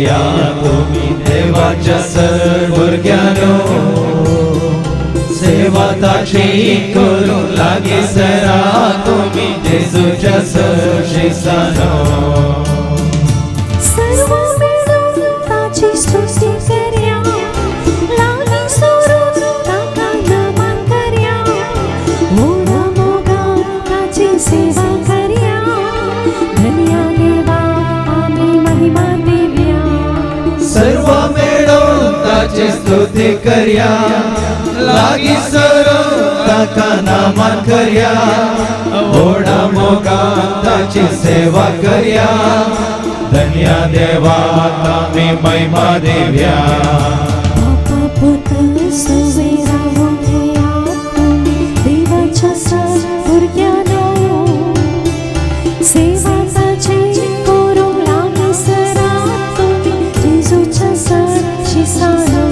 या तुम्ही देवाच्या भुरग्यानो सेवा ताची करू लागे सरा तुम्ही जेजूच्या शिसानो सर्व मिळून ताची स्तुती करया लागी सोडून ताका नमन करया मोगा मोगा ताची सेवा करया धन्या देवा आम्ही महिमा देव्या सर्व मिळून ताची स्तुती करया लागी सरो ताका नमन करया ओढा मोगा ताची सेवा करया धन्या देवा आम्ही महिमा देव्या बापा पुत्र सवेरा होया तुम्ही देवाच्या भुरग्यानो सेवा ताची करू लागी सरा तुम्ही जेजूच्या शिसानो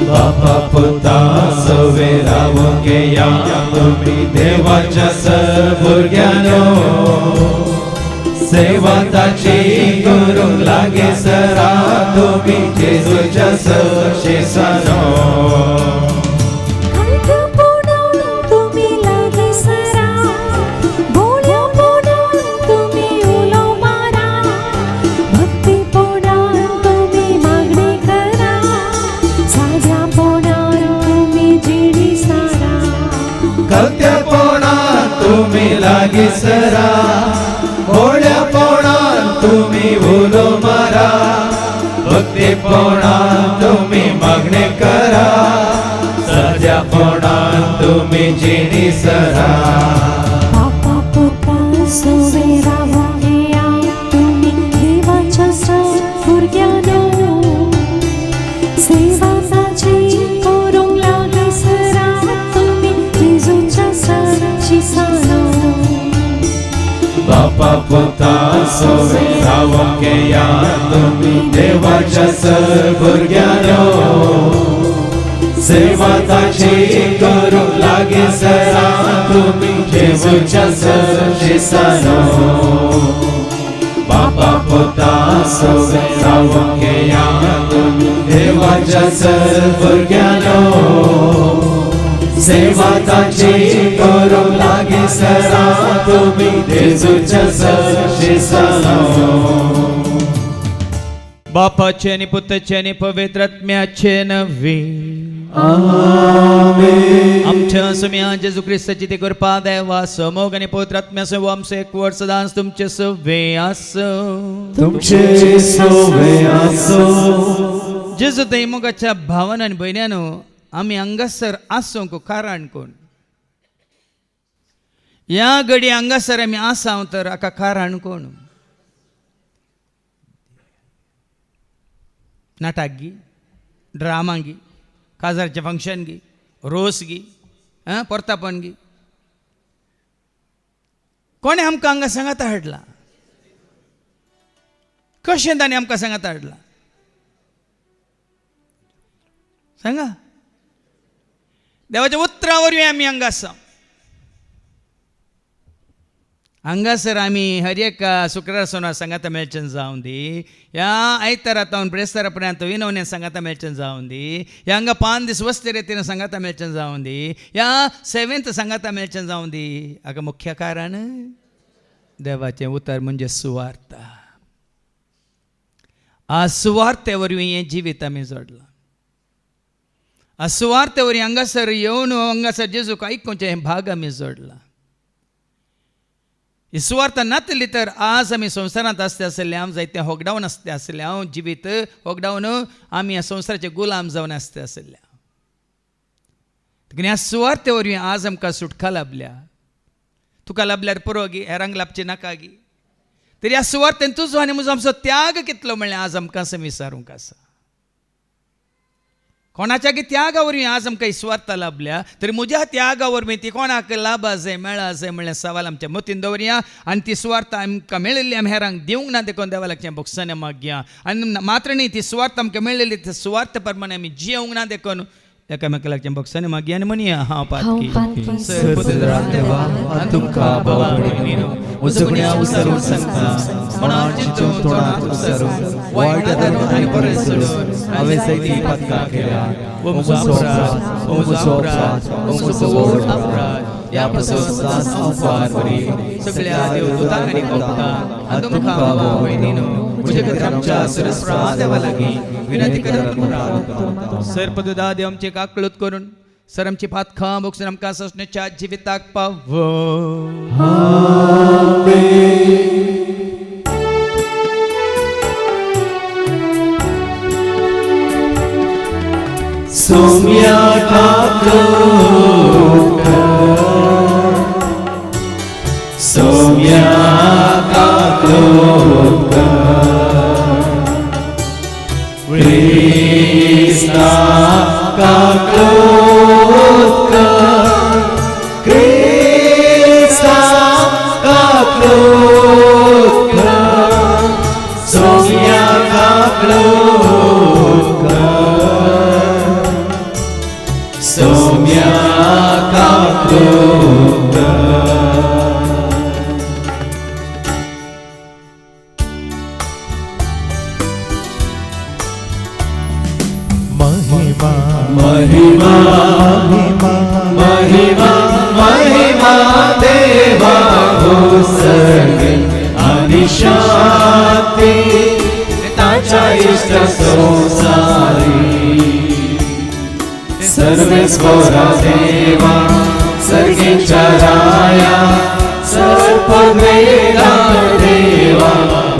बापा पुता सवेरा होया तुम्ही देवाच्या भुरग्यानो सेवा ताची करू लागे सरा तुम्ही जेजूच्या शिसानो तुम्ही लागे सरा बोल्या पोडान तुम्ही उलो मारा भक्ती पोडान तुम्ही मागणी करा साजा पोडान तुम्ही जिडी सारा कत्या पोणा तुम्ही लागे सरा भोळ्या पोणा तुम्ही उलो मारा भक्ती पोणा तुम्ही मागणे करा सध्या पोणा तुम्ही जिणी सरा बापा पुता सवेरा होया तुम्ही देवाच्या भुरग्यानो सेवा ताची करू लागे सरा तुम्ही जेजूच्या शिसानो बापा पुता सवेरा होया तुम्ही देवाच्या भुरग्यानो सेवा ताची करू लागे सरा तुम्ही जेजूच्या शिसानो बापा पुता सवेरा होया तुम्ही देवाच्या भुरग्यानो सेवा ताची करू लागे सरा तुम्ही जेजूच्या शिसानो बापाचे आणि पुत्राचे आणि पवित्र आत्म्याचे नवे आमेन आमच्या सुम्या जेजू ख्रिस्ताची ती कृपा देवा समोग आणि पवित्र आत्म्यासह आमचे एक वर्ष दास तुमचे सवे असो तुमचे सोवे असो जेजू दैमुगाच्या भावानं आणि बहिण्यानो आम्ही अंगासर आसोंक कारण कोण या घडी अंगासर आम्ही आसाव तर आका कारण कोण नाटक गी ड्रामा गी काजारचे फंक्शन गी रोस गी परतापण गी कोणे आमकां हांगा सांगात हाडला कशें ताणें आमकां सांगात हाडला सांगा देवाच्या उतरा वरवीं आमी हांगा आसा हांगासर आमी हर एक शुक्रार सोनार सांगाता मेळचें जावं दी ह्या आयतारा तावन ब्रेस्तारापर्यंत विनवण्या सांगाता मेळचें जावं दी ह्या हांगा 5 दीस वस्ते रितीन सांगाता मेळचें जावं दी ह्या 7th सांगाता मेळचें जावं दी हाका मुख्य कारण देवाचें उतर म्हणजे सुवार्थ आ सुवार्थे वरवीं हें जिवीत आमी जोडलां आ सुवार्थे वरवीं हांगासर येवन हांगासर जेजूक आयकुचें हें भाग आमी जोडला ही सुवार्थ नातली तर आज आमी संवसारांत आसते आसले हांव जायते हॉकडावन आसते आसले हांव जिवीत हॉकडावन आमी ह्या संवसाराचे गुलाम जावन आसते आसले ह्या सुवार्थे वरवीं आज आमकां सुटका लाभल्या तुका लाभल्यार पुरो गी हेरांक लाभची नाका गी तरी ह्या सुवार्थेन तुजो आनी म्हजो आमचो त्याग कितलो म्हणल्यार आज आमकां विचारूंक आसा कोणाच्या त्यागा वरवीं आज आमकां सुवार्थ लाभल्या तरी म्हज्या त्यागा वरवीं ती कोणाक लाभा जाय मेळा जाय म्हणल्यार सवाल आमच्या मतीन दवरया आनी ती सुवार्थ आमकां मेळिल्ली आमी हेरांक दिवंक ना देखून देवा लागचें भोगसाने मागया आनी मात्र न्ही ती सुवार्थ आमकां मेळिल्ली ती सुवार्थ प्रमाणे आमी जियोंक ना देखून एकामेका लागचें भोगसाने मागया आनी म्हणया हांव पातकी उजगण्या उसरून सांगता मनार चिंतून तोंडात उसरून वाईट आनी बरें सोडून हांवें सैती पत्का केल्या ओ म्हजो अपराध ओ म्हजो व्हड अपराध ह्या पासून संवसार वरी सगळ्या देवदूतांक आनी भक्तांक आनी तुमकां बाबा भयणीनो म्हजे खातीर आमच्या सरस्वता देवा लागीं विनंती करता सर्पदुदा देव आमची काकळूत करून सर आमची पातखां बगसून आमकां ससण्याच्या जिविताक पावो सौम्या काकळूत सौम्या काकळूत क्रिस्ता काकळूत क्रिस्ता काकळूत सौम्या काकळूत सौम्या काकळूत महिमा महिमा महिमा महिमा देवा घोषणे आणि शांती ताच्या इष्ट संसारी सर्वेश्वरा देवा सर्गेच्या राया सर्पवेदा देवा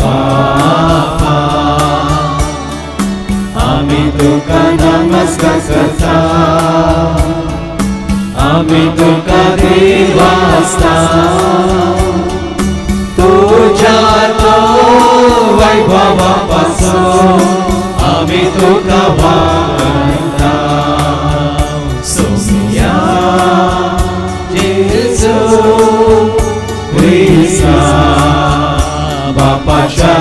बापा आम्ही तुका नमस्कार करता आम्ही तुका देवास्ता तुझ्या तो वैभवापासून आम्ही तुका वागता सोमिया जेजू ख्रिस्ता बापाच्या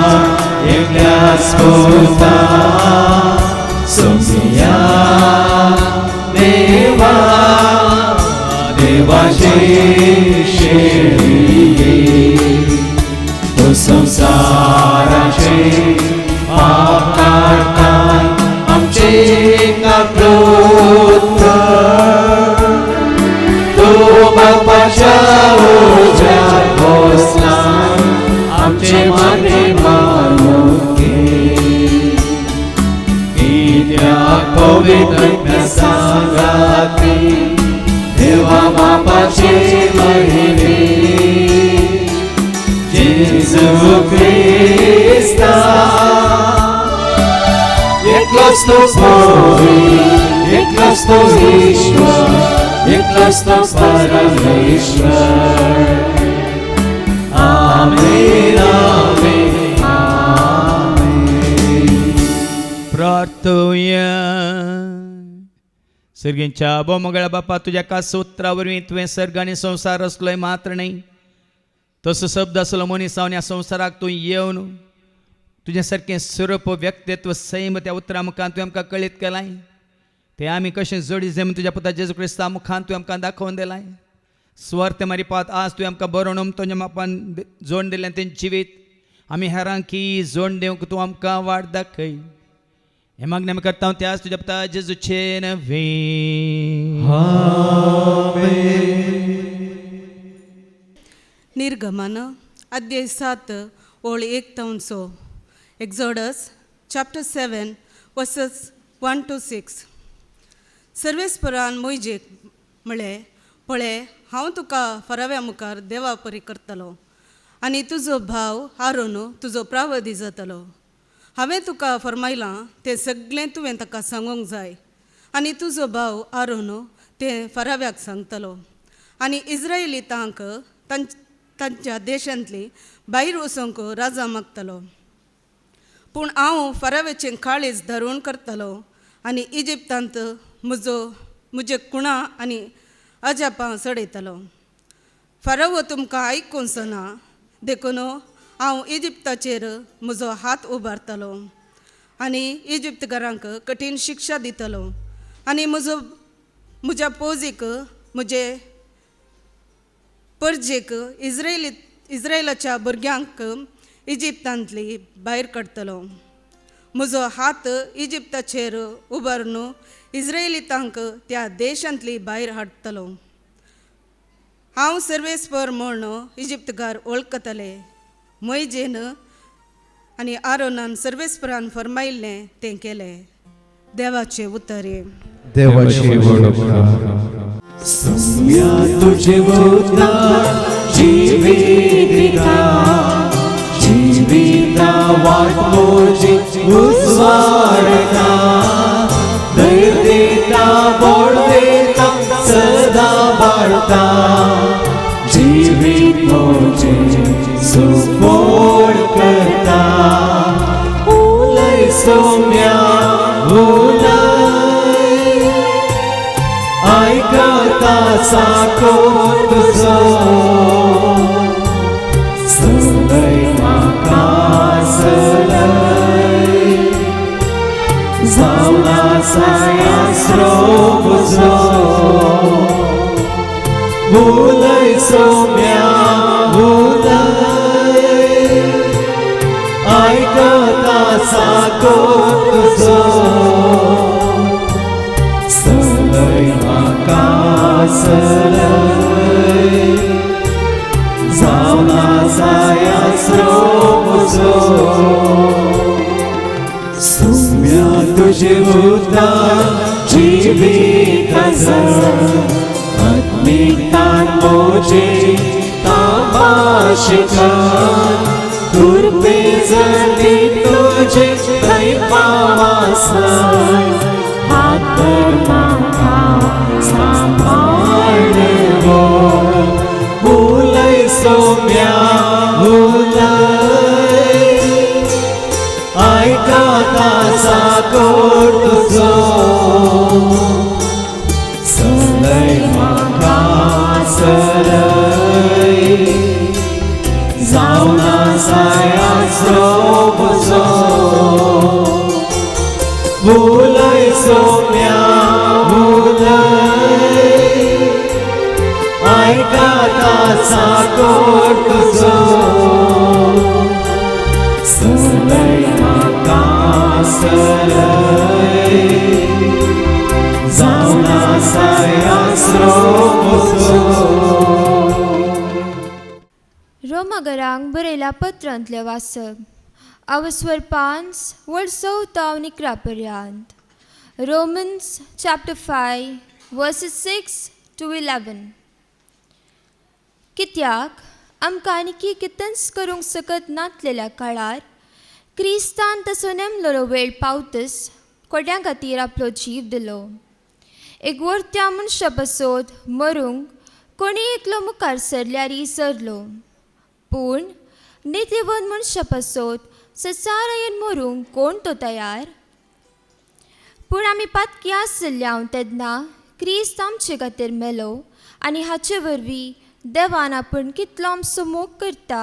एकल्या स्फोटा सोमिया देवा देवाचे शेळी तो संसाराचे पाप काढताय आमचे काकळूत तो बापाच्या ओझ्यात बसला आमचे मागे मानुके कित्याक पवित्र सांगाती देवा बापाचे महिमे जेजू ख्रिस्ता एकलाच तो होय एकलाच तो ईश्वर एकलाच तो परमेश्वर आमेन आमेन आमेन प्रार्थूया सर्गींच्या बोमगळा बापा तुझ्या कासोत्रावरवीं तुवें सर्ग आनी संवसार असलोय मात्र नाही तसो शब्द असलो मनीसावन ह्या संवसाराक तूं येवन तुझे सारकें स्वरूप व्यक्तित्व सैम त्या उतरा मुखान तुवें आमकां कळीत केलाय ते आमी कशें जोडी जेम तुज्या पुता जेजू क्रिस्ता मुखान तुवें आमकां दाखोवन दिलाय स्वार्थ मारी पात आज तुवें आमकां बरोवन तुज्या मापान जोड दिलें तें जिवीत आमी हेरांक की जोड दिवंक तूं आमकां वाट दाखय हे मागणें आमी करता त्याच तुज्या पुता जेजूचे नवे निर्गमन अध्याय 7 ओळ 1 ते 6 Exodus chapter 7 verses 1 to 6 सर्वेस्परान मोइजेक म्हळें पळय हांव तुका फराव्या मुखार देवा परी करतलो आनी तुजो भाव आरोन तुजो प्रावधी जातलो हांवें तुका फरमायलां तें सगळें तुवें ताका सांगूंक जाय आनी तुजो भाव आरोन तें फराव्याक सांगतलो आनी इस्रायेलीतांक तांच्या देशांतली भायर वचोंक राजा मागतलो पूण हांव फराव्याचें काळीज धरून करतलो आनी इजिप्तांत म्हजे कुणां आनी अजापां सडयतलो फराव तुमकां आयकूंसना देखून हांव इजिप्ताचेर म्हजो हात उबारतलो आनी इजिप्तकारांक कठीण शिक्षा दितलो आनी म्हज्या पोजीक म्हजे परजेक इस्रायली इस्रायलाच्या भुरग्यांक इजिप्तांतली भायर काडतलो. म्हजो हात इजिप्ताचेर उबारून इस्रायलितांक त्या देशांतली भायर हाडटलो. हांव सर्वेस्पर म्हूण इजिप्तकार वळखतले. मोइजेन आनी आरोनान सर्वेस्परान फरमायिल्लें तें केलें. देवाचें उतर हे. देवाची वडोवणी सौम्या तुझे उद्धार जीविता जीविता वाट मोजी उजवाडता दैर्यता बोल देता सदा बाळता जीवित मोजे सुफोड करता उलय सौम्या ऐकता साको तुझो सलय म्हाका सलय जावना सायास्रो म्हजो उलय सौम्या उलय ऐकता साको तुझो सलय म्हाका सलय जावना सायास्रो म्हजो सौम्या तुझे उद्धार जीवित आत्मिकान मोजे तामाशिकान कृपे जली तुझे थंय पावासाय हात म्हाका सांबाळवो उलय सौम्या उलय ऐकता साको तुझो सलय म्हाका सलय जावना सायास्रो म्हजो उलय सौम्या उलय ऐकता साको तुझो सलय म्हाका सलय जावना सायास्रो म्हजो. रोमागरांक बरयल्या पत्रांतले वाचप. अवस्वर 5 वड 14 आनी 11 पर्यंत. Romans chapter 5 verses 6 to 11. कित्याक आमकां आनीक कितन्स करूंक सकत नासलेल्या काळार क्रिस्तान तसो नेमलेलो वेळ पावतस कोड्यां खातीर आपलो जीव दिलो. एक वर्त्या मनशा पासत मरूंक कोणी एकलो मुखार सरल्यार सरलो. पूण नितीवन मनशा पासत सचारायेन मरूंक कोण तो तयार? पूण आमी पातकी आसल्या तेन्ना क्रिस्त आमचे खातीर मेलो आनी हाचे वरवीं देवान आपूण कितलो आमचो मोग करता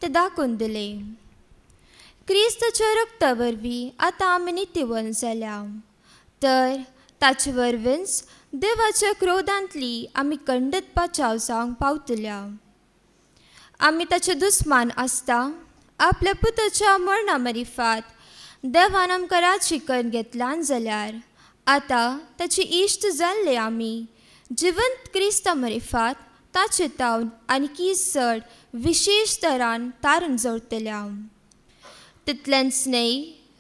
तें दाखोवन दिलें. क्रिस्ताच्या रक्ता वरवीं आतां आमी नितीवन जाल्या, तर ताचे वरवींच देवाच्या क्रोधांतली आमी खंडत बचाव जावंक पावतल्या. आमी ताचे दुस्मान आसता आपल्या पुताच्या मरणा मरिफात देवान आमकां राची करून घेतल्यान जाल्यार आतां ताची इश्ट जाल्ले आमी जिवंत क्रिस्ता मरिफात ताचे तावन आनी चड विशेष तरान तारण जोडटल्या. तितलेंच न्हय,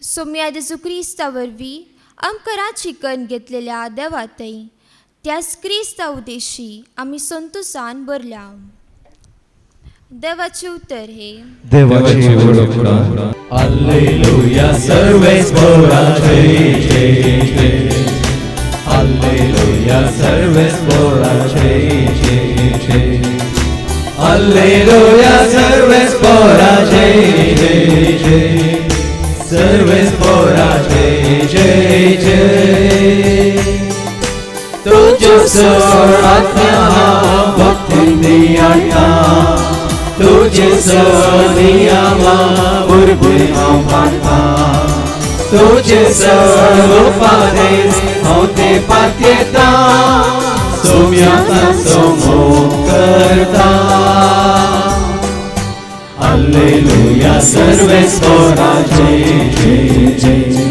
सोम्या जेजू क्रिस्ता वरवीं आमकां राची करून घेतलेल्या देवातय त्याच क्रिस्ता उद्देशी आमी संतोशान भरल्या. देवाचे उतर हे. देवाची वडोवणी. Alleluia, सर्वेस बोला जय जय जय. Alleluia, सर्वेस बोला जय जय जय. Alleluia, सर्वेस बोला जय जय जय. सर्वेस बोला जय जय जय. तुझे सोडातल्या भक्ती दियाता तुझे सोनियामा बुरबुरी हांव पाता. तुझे सोपादेस हांव ते पातयेता सोम्या ताचो मोग करता. Alleluia, सर्वेस्पराचे जय जय.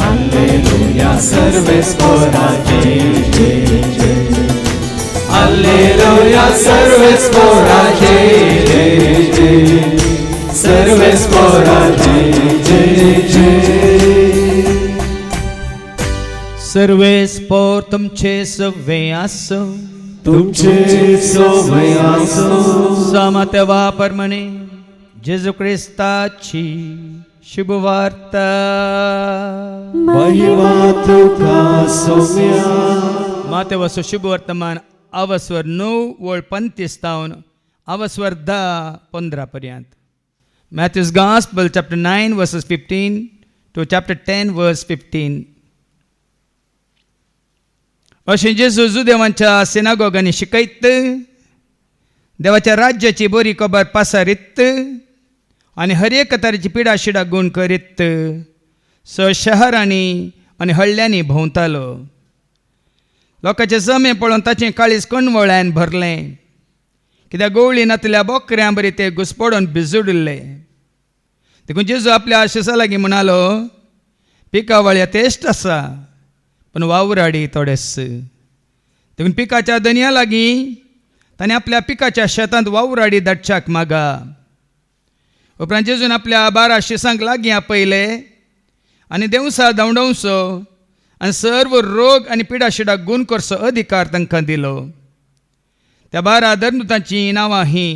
Alleluia, सर्वेस्पराचे जय जय. Alleluia, सर्वेस्पराचे जय जय. सर्वेस्पराचे जय जय. सर्वे स्पोर तुमचे सवे असो, तुमचे सोवे असो. समत्वा परमणे जेजू ख्रिस्ताची शुभवार्ता. महिमा तुका सौम्या. मातेवासो शुभवर्तमान अवस्वर 9:35 अवस्वर 10:15 पर्यंत. Matthew's Gospel chapter 9 verses 15 to chapter 10 verse 15. अशें जेजू जुदेवांच्या सिनागोगांनी शिकयत, देवाच्या राज्याची बरी खबर पसारीत आनी हर एक तरेची पिडा शिडा गूण करीत शहरांनी आनी हळ्यांनी भोंवतालो. लोकांचे जमे पळोवन ताचें काळीज कणवळ्यान भरलें, कित्याक गवळी नातल्या बोकऱ्यां बरी ते घुसपडून भिजुडिल्ले. देखून जेजू आपल्या आशिसा लागीं म्हणालो, पिकावळ यथेश्ट आसा पूण वावराडी थोडेच. देखून पिकाच्या दनया लागीं ताणें आपल्या पिकाच्या शेतांत वावराडी धाडच्याक मागा. उपरांत जेजून आपल्या 12 शिसांक लागीं आपयले आनी देंवसा धांवडोवचो आनी सर्व रोग आनी पिडा शिडाक गूण करचो अधिकार तांकां दिलो. त्या 12 धर्मदूतांची नांवां हीं: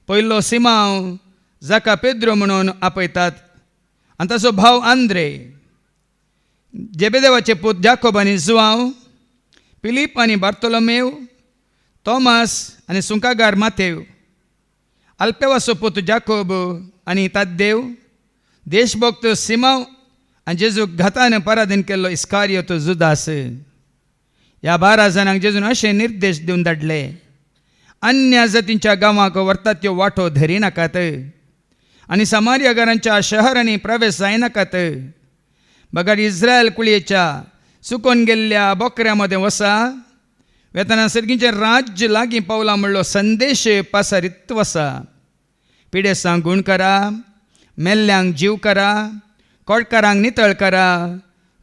पयलो सिमांव, जाका पेद्रो म्हणून आपयतात, आनी ताचो भाव आंद्रे, जेबेदेवाचे पूत जाकोब आनी जुआंव, फिलीप आनी बार्तोलोमेव, तोमास आनी सुंकागार मातेव, अल्पेवाचो पूत जाकोब आनी ताद्देव, देशभक्त सिमांव आनी जेजूक घातान पराधीन केल्लो इस्कारियोत जुदास. ह्या 12 जाणांक जेजून अशें निर्देश दिवन धाडले: अन्य जातींच्या गांवांक व्हरतात त्यो वांटो धरी नाकात आनी समार्यकारांच्या शहरांनी प्रवेश जायनाकात. बगाड इस्रायल कुळयेच्या सुकोवन गेल्ल्या बोकऱ्यां मदें वसा, वेतना सर्गीचें राज्य लागीं पावलां म्हणलो संदेश पसारीत वसा. पिडेसांक गूण करा, मेल्ल्यांक जीव करा, कोडकारांक नितळ करा,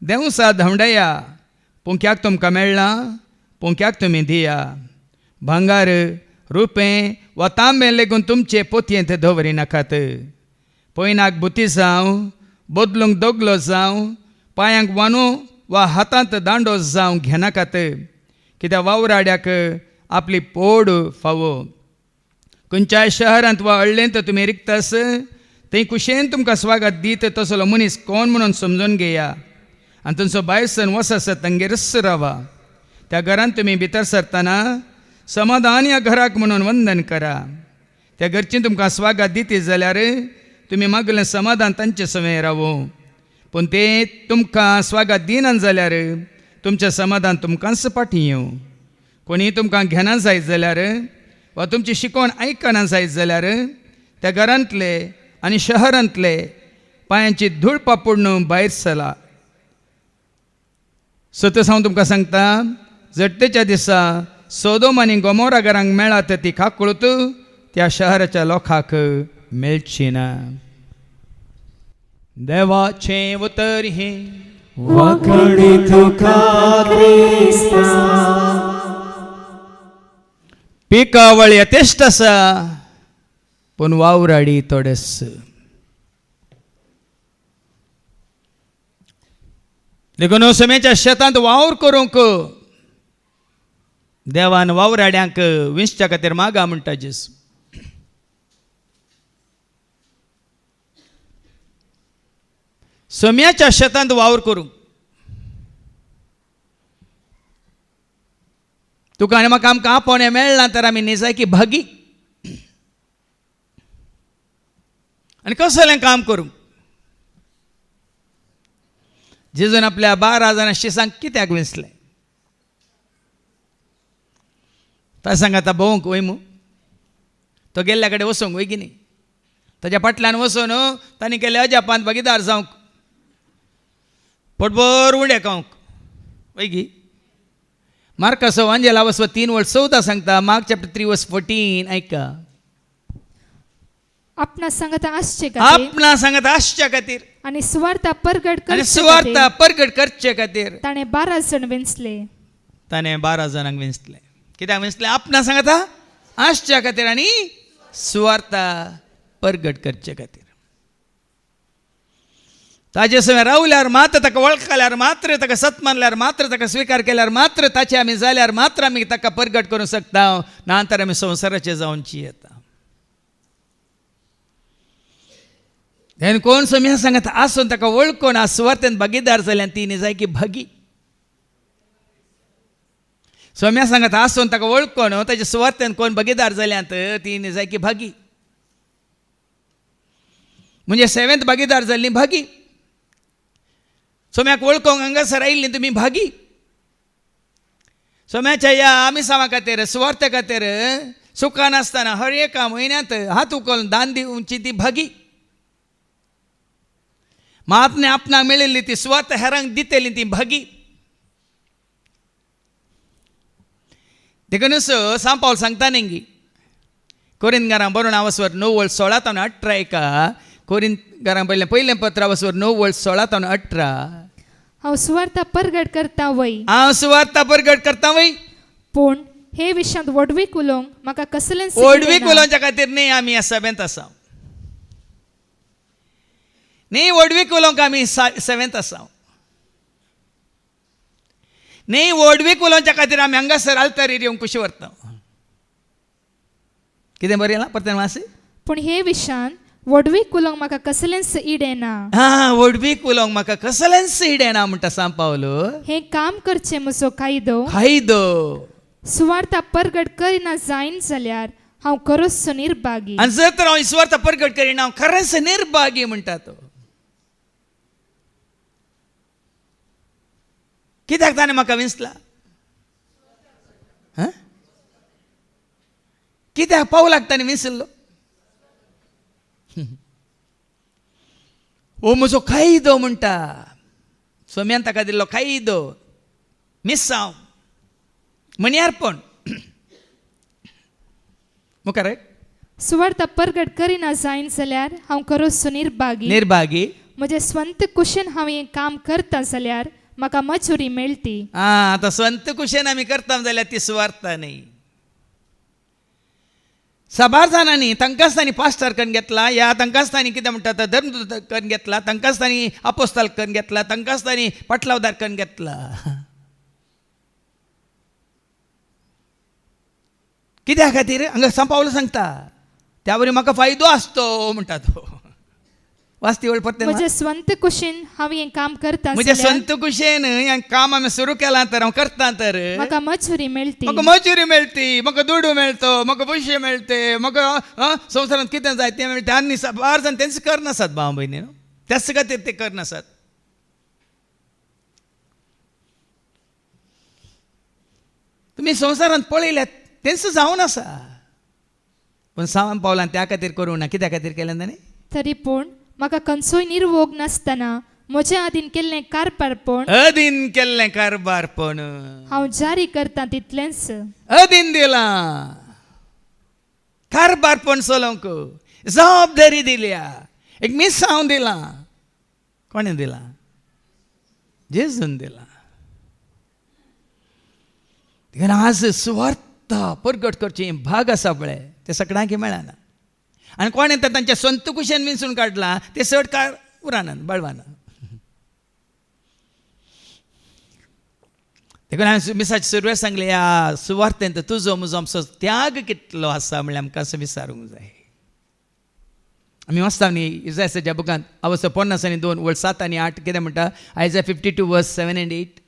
देंवसा धांवडया, पुंक्याक तुमकां मेळ्ळां, पुंक्याक तुमी दिया. भांगार, रुपें वा तांबें लेगून तुमचे पोतयेंत दवरी नाकात. पयनाक बुती जावं, बदलूंक दोगलो जावं, पांयांक वांदू वा हातांत दांडो जावं घेनाकात, कित्याक वावराड्याक आपली पोड फावो. खंयच्याय शहरांत वा हळ्ळेंत तुमी रिकतास, थंय कुशेन तुमकां स्वागत दीत तसलो मनीस कोण म्हणून समजून घेया आनी तुमचो भायर सन वसास तांगेरच रावा. त्या घरांत तुमी भितर सरतना समाधान ह्या घराक म्हणून वंदन करा. त्या घरचीं तुमकां स्वागत दिती जाल्यार तुमी मागलें समाधान तांचे सवें रावो. पूण ते तुमकां स्वागत दिनात जाल्यार तुमचें समाधान तुमकांच फाटीं येवं. कोणी तुमकां घेना जायत जाल्यार वा तुमची शिकवण आयकना जायत जाल्यार त्या घरांतले आनी शहरांतले पांयांची धूळ पापड भायर सला. सतत हांव तुमकां सांगता, जट्टेच्या दिसा सोदोम आनी गोमोरा घरांक मेळत ती खाकूळत त्या शहराच्या लोकांक मेळची ना. देवाचें उतर हे वाकडी तुका क्रिस्ता. पिकावळ यथेश्ट आसा पूण वावराडी थोडेच. देखून समेच्या शेतांत वावर करूंक देवान वावराड्यांक विंचच्या खातीर मागा म्हणटा जेजू. सोम्याच्या शेतांत वावर करूंक तुका आनी म्हाका आमकां आपोवणें मेळना तर आमी निजायकी भागी आनी कसलें काम करूंक. जेजून आपल्या 12 जाणां शिसांक कित्याक विंचलें तां सांग. आतां भोवंक वय मू तो गेल्ल्या कडेन वचोंक वय की न्ही. ताच्या फाटल्यान वचून तांणी केले अजापांत भागीदार जावंक, पोटभर उंडे खावंक वय की. मार्काचो वांजेला वचप 3:14 सांगता. मार्क चॅप्टर 3:14 ऐका. आपणा सांगत आसचे खातीर आपणा सांगत आसच्या खातीर आणि सुवार्ता परगट आनी करचे सुवार्ता खातीर परगट करचे खातीर ताणे 12 जण वेंचले. ताणें 12 जाणांक वेंचले. कित्याक वेंचले? आपणा सांगता आसच्या खातीर आनी सुवार्ता परगट करचे खातीर. ताजे सवय रावल्यार मात्र ताका वळखल्यार मात्र ताका सत मानल्यार मात्र ताका स्विकार केल्यार मात्र ताचे आमी जाल्यार मात्र आमी ताका परगट करूंक शकता. नांतर आमी संवसाराचे जावनची येता. हें कोण सोम्या सांगता आसून ताका वळखून आ सुवार्थेन भागीदार जाल्यार ती न्ही जाय की भागी. सोम्या सांगता आसून ताका वळखून ताच्या सुवार्थेन कोण भागीदार जाल्यांत ती न्ही जाय की भागी. म्हणजे सेवेंत भागीदार जाल्ली भागी. सोम्याक वळखोंक हांगासर आयिल्ली तुमी भागी. सोम्याच्या ह्या आमिसांवा खातीर सुवार्थे खातीर सुखान आसतना हर एका म्हयन्यांत हात उखलून दान दिवची ती भागी. महात्म्यान आपणाक मेळिल्ली ती सुवार्थ हेरांक दितेली ती भागी. देखूनच सांग पावल सांगता नेंगी कोरिंतकारांक बरोवन हांगासर 9:16-18 कोरिंतकारांक पयलें पत्र हांगासर 9:16-18 हांव सुवार्ता परगट करता वय हांव सुवार्ता परगट करता वय. पूण हे विशयांत वडवीक उलोवंक म्हाका कसलेंच ओडवीक उलोवच्या खातीर न्ही आमी ह्या सभेंत आसा. न्ही ओडवीक उलोवंक आमी सेवेंत आसा. न्ही ओडवीक उलोवच्या खातीर आमी हांगासर आल्तारीर येवंक कशी व्हरता. कितें बरयलां परतें वासी? पूण हे विशयान वडवीक उलोवंक म्हाका कसलेंच इडेना. हा ओडवीक उलोवंक म्हाका कसलेंच इडेना म्हणटा सांग पावलो. हे काम करचें म्हजो कायदो खायदो सुवार्ता परगट करिना जायन जाल्यार हांव खरोच निर्भागी. आनी जर तर हांव सुवार्ता परगट करिना हांव खरेंच निर्भागी म्हणटा तो. कित्याक ताणें म्हाका विंचला? कित्याक पावलाक ताणें विंचल्लो? हो म्हजो कायदो म्हणटा. सोम्यान ताका दिल्लो कायदो मिस्सांव मणियारपण मुखार सुवार्ता परगट करिना जायन जाल्यार हांव खरोच निर्भागी. निर्भागी. म्हजे स्वंत कुशीन हांव हें काम करता जाल्यार म्हाका मजुरी मेळटी. आतां स्वंत कुशेन आमी करता जाल्यार ती सुवार्ता न्ही. साबार जाणांनी तांकांच तांणी पास्टर करून घेतला. या तांकांच तांणी कितें म्हणटा धर्मदूत करून घेतला. तांकांच तांणी आपोस्ताल करून घेतला. तांकांच तांणी पाटलावदार करून घेतला. कित्या खातीर? हांगा सांग पावलो सांगता त्या वरी म्हाका फायदो आसतो म्हणटा तो. वाचती वळ परते म्हजे स्वंत कुशीन हांव हें काम करता म्हज्या जाल्यार संत कुशेन हें काम आमी सुरू केलां तर हांव करतां तर म्हाका मजुरी मेळटी. म्हाका मजुरी मेळटी. म्हाका दुडू मेळतो. म्हाका पयशे मेळटे. म्हाका संवसारांत कितें जाय तें मेळटा. आनी बार जाण तेंच करनासात भाव भयणी. त्याच खातीर ते करनासात. तुमी संवसारांत पळयल्यात तेंच जावन आसा. पूण सांग पावलां त्या खातीर करूं ना. कित्या खातीर केलें ताणें? तरी पूण म्हाका खंयचोय निर्वोग नासतना म्हज्या आदीन केल्लें कारभारपण अदीन केल्लें कारभारपण हांव जारी करतां तितलेंच. अदीन दिलां. कारभारपण चलोवंक जबाबदारी दिल्या. एक मिसांव दिलां. कोणें दिलां? जेजून दिलां. देखून आज सुवार्ता परगट करची भाग आसा पळय ते सगळ्यांक मेळना. आनी कोणें तर तांच्या संत कुशेन विंचून काडला ते चड काळ उरानात बळवाना. देखून हांवें मिसाचे सुरवेर सांगलें ह्या सुवार्थेंत तुजो म्हजो आमचो त्याग कितलो आसा म्हणल्यार आमकां असं विचारूंक जाय. आमी वाचता न्ही इसायाच्या बुकांत अवश्य 52:2-7-8 कितें म्हणटा? आयजाया 52:7-8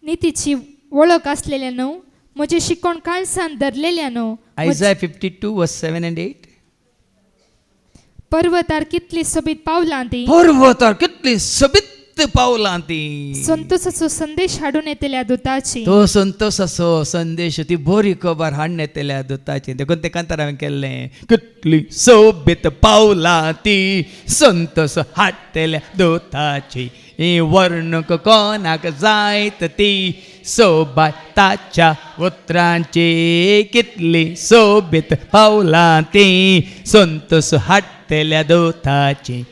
नितीची वळख आसलेल्यानो म्हजे शिकोण काळसान धरलेल्यानो आयजाया 52:7-8 पर्वतार कितली सोबीत पावलां ती पर्वतार कितली सोबीत पावलां ती संतोषाचो संदेश हाडून येतल्या दुताची. तो संतोषाचो संदेश ती बरी खबर हाडून येतल्या दुताची. देखून ते कांतार हांवें केल्लें कितली सोबीत पावलां ती संतोष हाडटल्या दुताची. वर्णक कोणाक जायत ती सोबाताच्या उतरांची कितली सोबीत पावलां ती संतोष हाडटल्या दोताची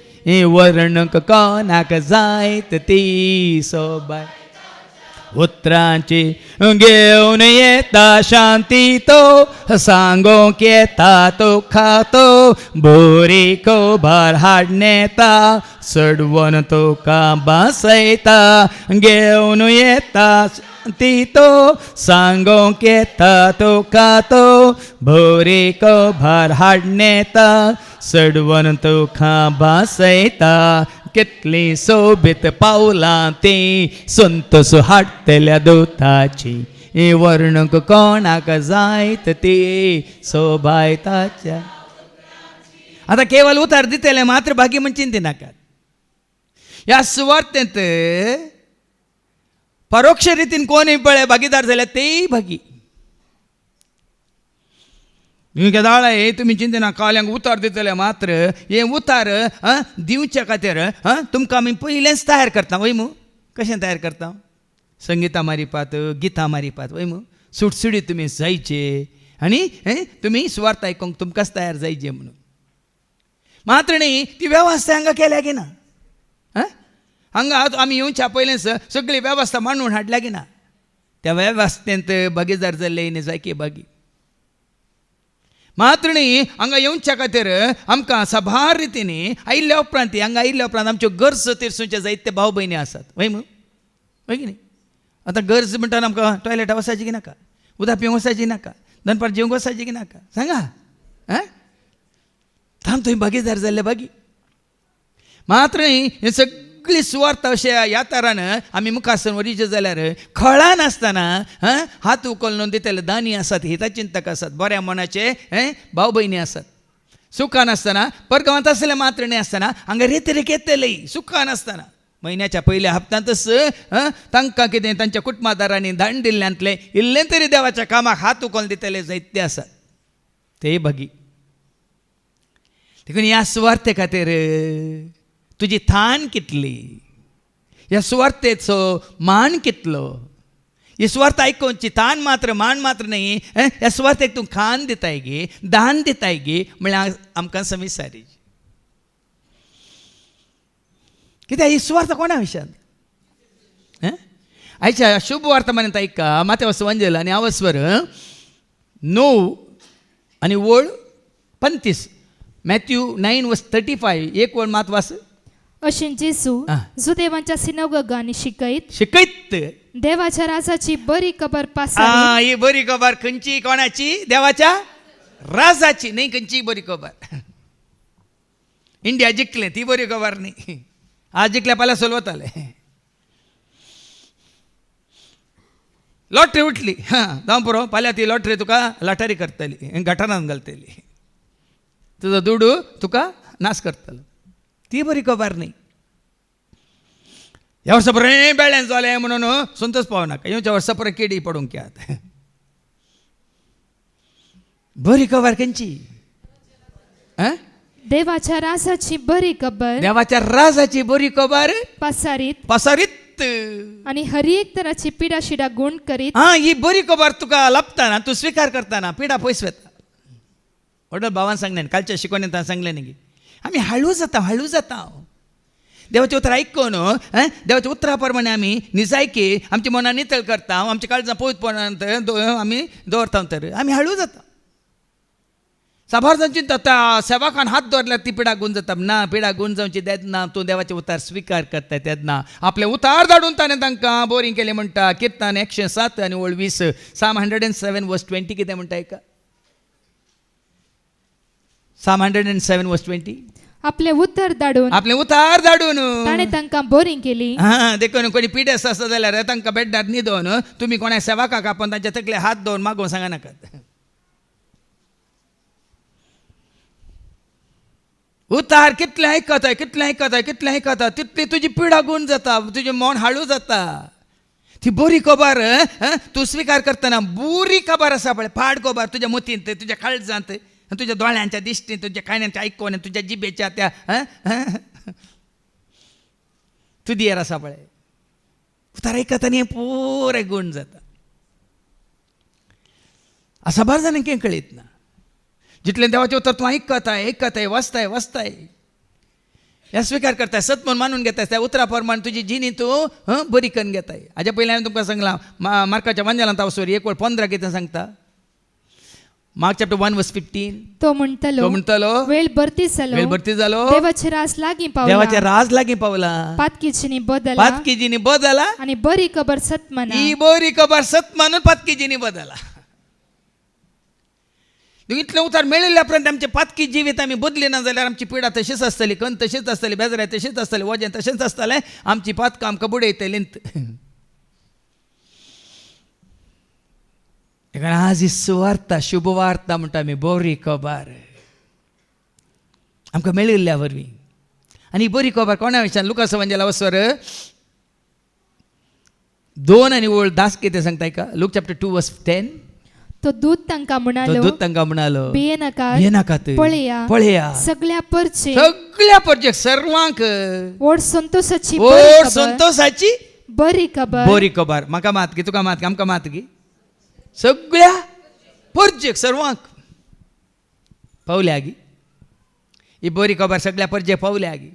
वर्णक कोणाक जायत ती सोबाय उतरांची घेऊन येता शांती तो सांगोंक येता तो खातो बोरी कोभार हाडनेता सडवण तो का बसयता घेऊन येता शांती तो सांगोंक येता तो खातो बोरी कोभार हाडनेता सडवण तो खा बसयता कितली सोबीत पावलां ती संतोष हाडटल्या दोताची वर्णक कोणाक जायत ती सोबायताच्या. आता केवळ उतार दितले मात्र भागी म्हण चिंती नाकात. ह्या सुवार्थेंत परोक्ष रितीन कोणूय पळय भागीदार जाल्यार तेय भागी. तुम्ही केदाळा हे तुम्ही चिंतना काल्यांक उतार दितले मात्र हे उतार दिवच्या खातीर तुमकां आमी पयलेंच तयार करता वय मू. कशें तयार करता? संगीता मारिपात गितां मारिपात वय मू. सुटसुडीत तुमी जायचे आनी तुमी सुवार्थ आयकोंक तुमकांच तयार जायचे म्हणून. मात्र न्ही ती वेवस्था हांगा केल्या की ना? हांगा आमी येवच्या पयलेंच सगळी वेवस्था मांडून हाडल्या की ना? त्या वेवस्थेंत भागीदार जाल्ले न्ही जाय की बागी. मात्र न्ही हांगा येवच्या खातीर आमकां सभार रितीने आयिल्ल्या उपरांत हांगा आयिल्ल्या उपरांत आमच्यो गरज तीरसूंचे जायते भाव भयणी आसात वय मू. वय की न्ही? आतां गरज म्हणटाना आमकां टॉयलेटा वचायची की नाका? उदक पिवंक वचायची नाका? दनपार जेवंक वचायची की नाका? सांगा. थांब थंय भागीदार जाल्ले बागी. मात्र न्ही हे सगळी सुवार्थ अशा ह्या तरान आमी मुखार सर वरीचे जाल्यार खळा नासतना हात उखलून दितले दानी आसात, हितचिंतक आसात, बऱ्या मनाचे भाव भयणी आसात. सुखान आसतना परगांवांत आसले मात्र न्ही आसतना हांगा रेतरेक येतले सुखान आसतना म्हयन्याच्या पयल्या हप्त्यांतच तांकां कितें तांच्या कुटुंबादारांनी दान दिल्ल्यांतले इल्लें तरी देवाच्या कामाक हात उखलून दितले जायते आसात ते भागी. देखून ह्या सुवार्थे खातीर तुजी थान कितली, ह्या सुवार्थेचो मान कितलो, ही सुवार्थ आयकोवची थान मात्र मान मात्र न्ही. ह्या सुवार्थेक तूं खान दिताय गे, दान दिताय गे म्हळ्यार आमकां समिसारी. कित्याक ही सुवार्थ कोणा विशयांत? आयच्या शुभ वर्तमानांत ऐका माथेवास वंजल आनी आवस्वर 9 आनी वळ 35 मॅथ्यू 9:35 एक वळ मात वास. अशें जेसू जुदेवांच्या सिनोगोगांनी शिकयत देवाच्या राजाची बरी खबर पासयली. ही बरी खबर खंयची कोणाची? देवाच्या राजाची न्ही. खंयची बरी खबर? इंडिया जिखलें ती बरी खबर न्ही. आज जिखल्या फाल्यां सोलवताले. लॉटरी उठली जावं पुरो फाल्यां ती लॉटरी तुका लॉटरी करतली, गटारांत घालतली, तुजो दुडू तुका नाश करतलो. ती बरी खबर न्ही. ह्या वर्सा बरें बॅलन्स जालें म्हणून संतोष पावनाका. येवच्या वर्सा परत केडी पडूंक यात. बरी खबर खंयची? देवाच्या राजाची बरी खबर, देवाच्या राजाची बरी खबर पसरीत आणि हर एक तराची पिडा शिडा गुण करीत. ही बरी खबर तुका लाभताना तू स्वीकार करताना पिडा पयस वता. वडील भावान सांगलें कालच्या शिकवणेंत सांगलें न्ही आमी हळू जाता. देवाचें उतर आयकून देवाच्या उतरा प्रमाणे आमी निजायकी आमच्या मनान नितळ करता, आमच्या काळजां पवित्रपणांत आमी दवरता तर आमी हळू जाता. साबार जावची त्या सेवाकान हात दवरल्यार ती पिडा गुण जाता ना. पिडा गुण जावची तेन्ना तूं देवाचे उतार स्वीकार करता तेन्ना आपले उतार धाडून ताणें तांकां बोरींग केलें म्हणटा. किर्तन 107 आनी 20 Psalm 107:20 कितें म्हणटा एका? Psalm 107:20 आपले उतार धाडून ताणें तांकां बोरींग केली. देखून कोणी पिडेस्त आसा जाल्यार तांकां बेड्डार न्हिदोवन तुमी कोणा सेवाकाक आपण तांच्या तकले हात दवरून मागोवंक सांगा नाकात. उतार कितले आयकताय तितली तुजी पिडा गुण जाता, तुजें मन हाळू जाता. ती बरी खबर तूं स्वीकार करतना बरी खबर आसा पळय, फाड खबर तुज्या मतींत, तुज्या काळजांत, तुज्या दोळ्यांच्या दिश्टीन, तुज्या कान्यांच्या आयकोन, तुज्या जिबेच्या त्या तुदियेर आसा पळय उतार आयकता आनी हें पुराय गूण जाता. असा बार जाणांक हें कळीत ना. जितलें देवाचें उतर तूं आयकताय वाचताय हे स्विकार करताय, सत म्हणून मानून घेताय, त्या उतरा प्रमाण तुजी जिणी तूं बरी करून घेताय. हाज्या पयलीं हांवें तुमकां सांगलां मार्काच्या वांजेलांत वचोर 1:15 कितें सांगता. मार्क चॅप्टर 1:15 तो म्हणटलो वेळ भरती जालो देवाचे राज लागीं पावला, देवाचे राज लागीं पावला, पातकीजीनी बदला पातकीजीनी बदला आणि बरी खबर सत म्हणा. ही बरी खबर सत मानून पातकीजीनी बदला. इतलें उतार मेळिल्ल्या उपरांत आमचे पातकी जिवीत आमी बदली ना जाल्यार आमची पिडा तशीच आसतली, कण तशीच आसतली, बेजाराय तशीच आसतली, वजें तशेंच आसतलें, आमची पातकां आमकां बुडयतलीं. आज ही सुवार्ता शुभवार्ता म्हणटा आमी, बरी खबर आमकां मेळिल्ल्या वरवीं. आनी बरी खबर कोणा विशयान लुकास एवांजेला वचोर 2:10 कितें सांगता का. लूक चॅप्टर 2:10 तो दूत तांकां म्हणालो भियेनाकात, पळया सगळ्या परजेक सर्वांक व्हड संतोषाची बरी खबर. म्हाका मात गी, तुका मात गी, आमकां मात गी, सगळ्या परजेक सर्वांक पावल्या गी. ही बरी खबर सगळ्या परजेक पावल्या गी.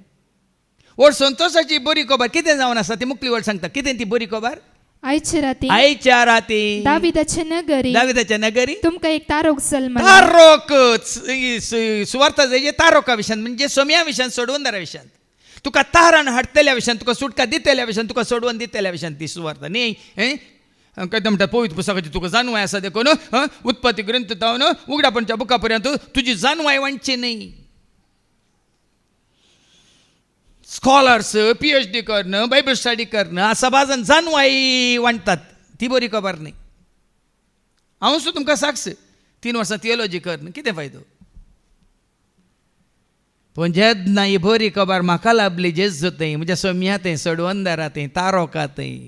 व्हड संतोषाची बरी खबर कितें जावन आसा ती मुक्ली व्हड सांगता. कितें ती बरी खबर. आयच्या राती दाविदाच्या नगरी तुमकां एक तारोक जल्मला. तारोक सुवार्ता जाय तारोका विशयान म्हणजे सोम्या विशयान सोडवून दरा विशयान, तुका तारण हाडटल्या विशयान, तुका सुटका दितल्या विशयान, तुका सोडवून दितल्या विशयान ती सुवार्ता न्ही. काय म्हणटा पवित्र पुस्तकाची तुका जाणवाय आसा देखून उत्पत्ती ग्रंथ जावन उगडापणच्या बुका पर्यंत तुजी जाणवाय वांटची न्ही. स्कॉलर्स PhD करणं, बायबल स्टडी करणं असा बाजन जाणवाई वांटतात, ती बरी खबर नाही. हांव सुद्दां तुमकां साक्ष 3 वर्सां थियोलॉजी करणं कितें फायदो. पण जेन्ना ही बरी खबर म्हाका लाभली जेजूतय, म्हज्या सोम्यातय, सडवंदारातय, तारोकातय,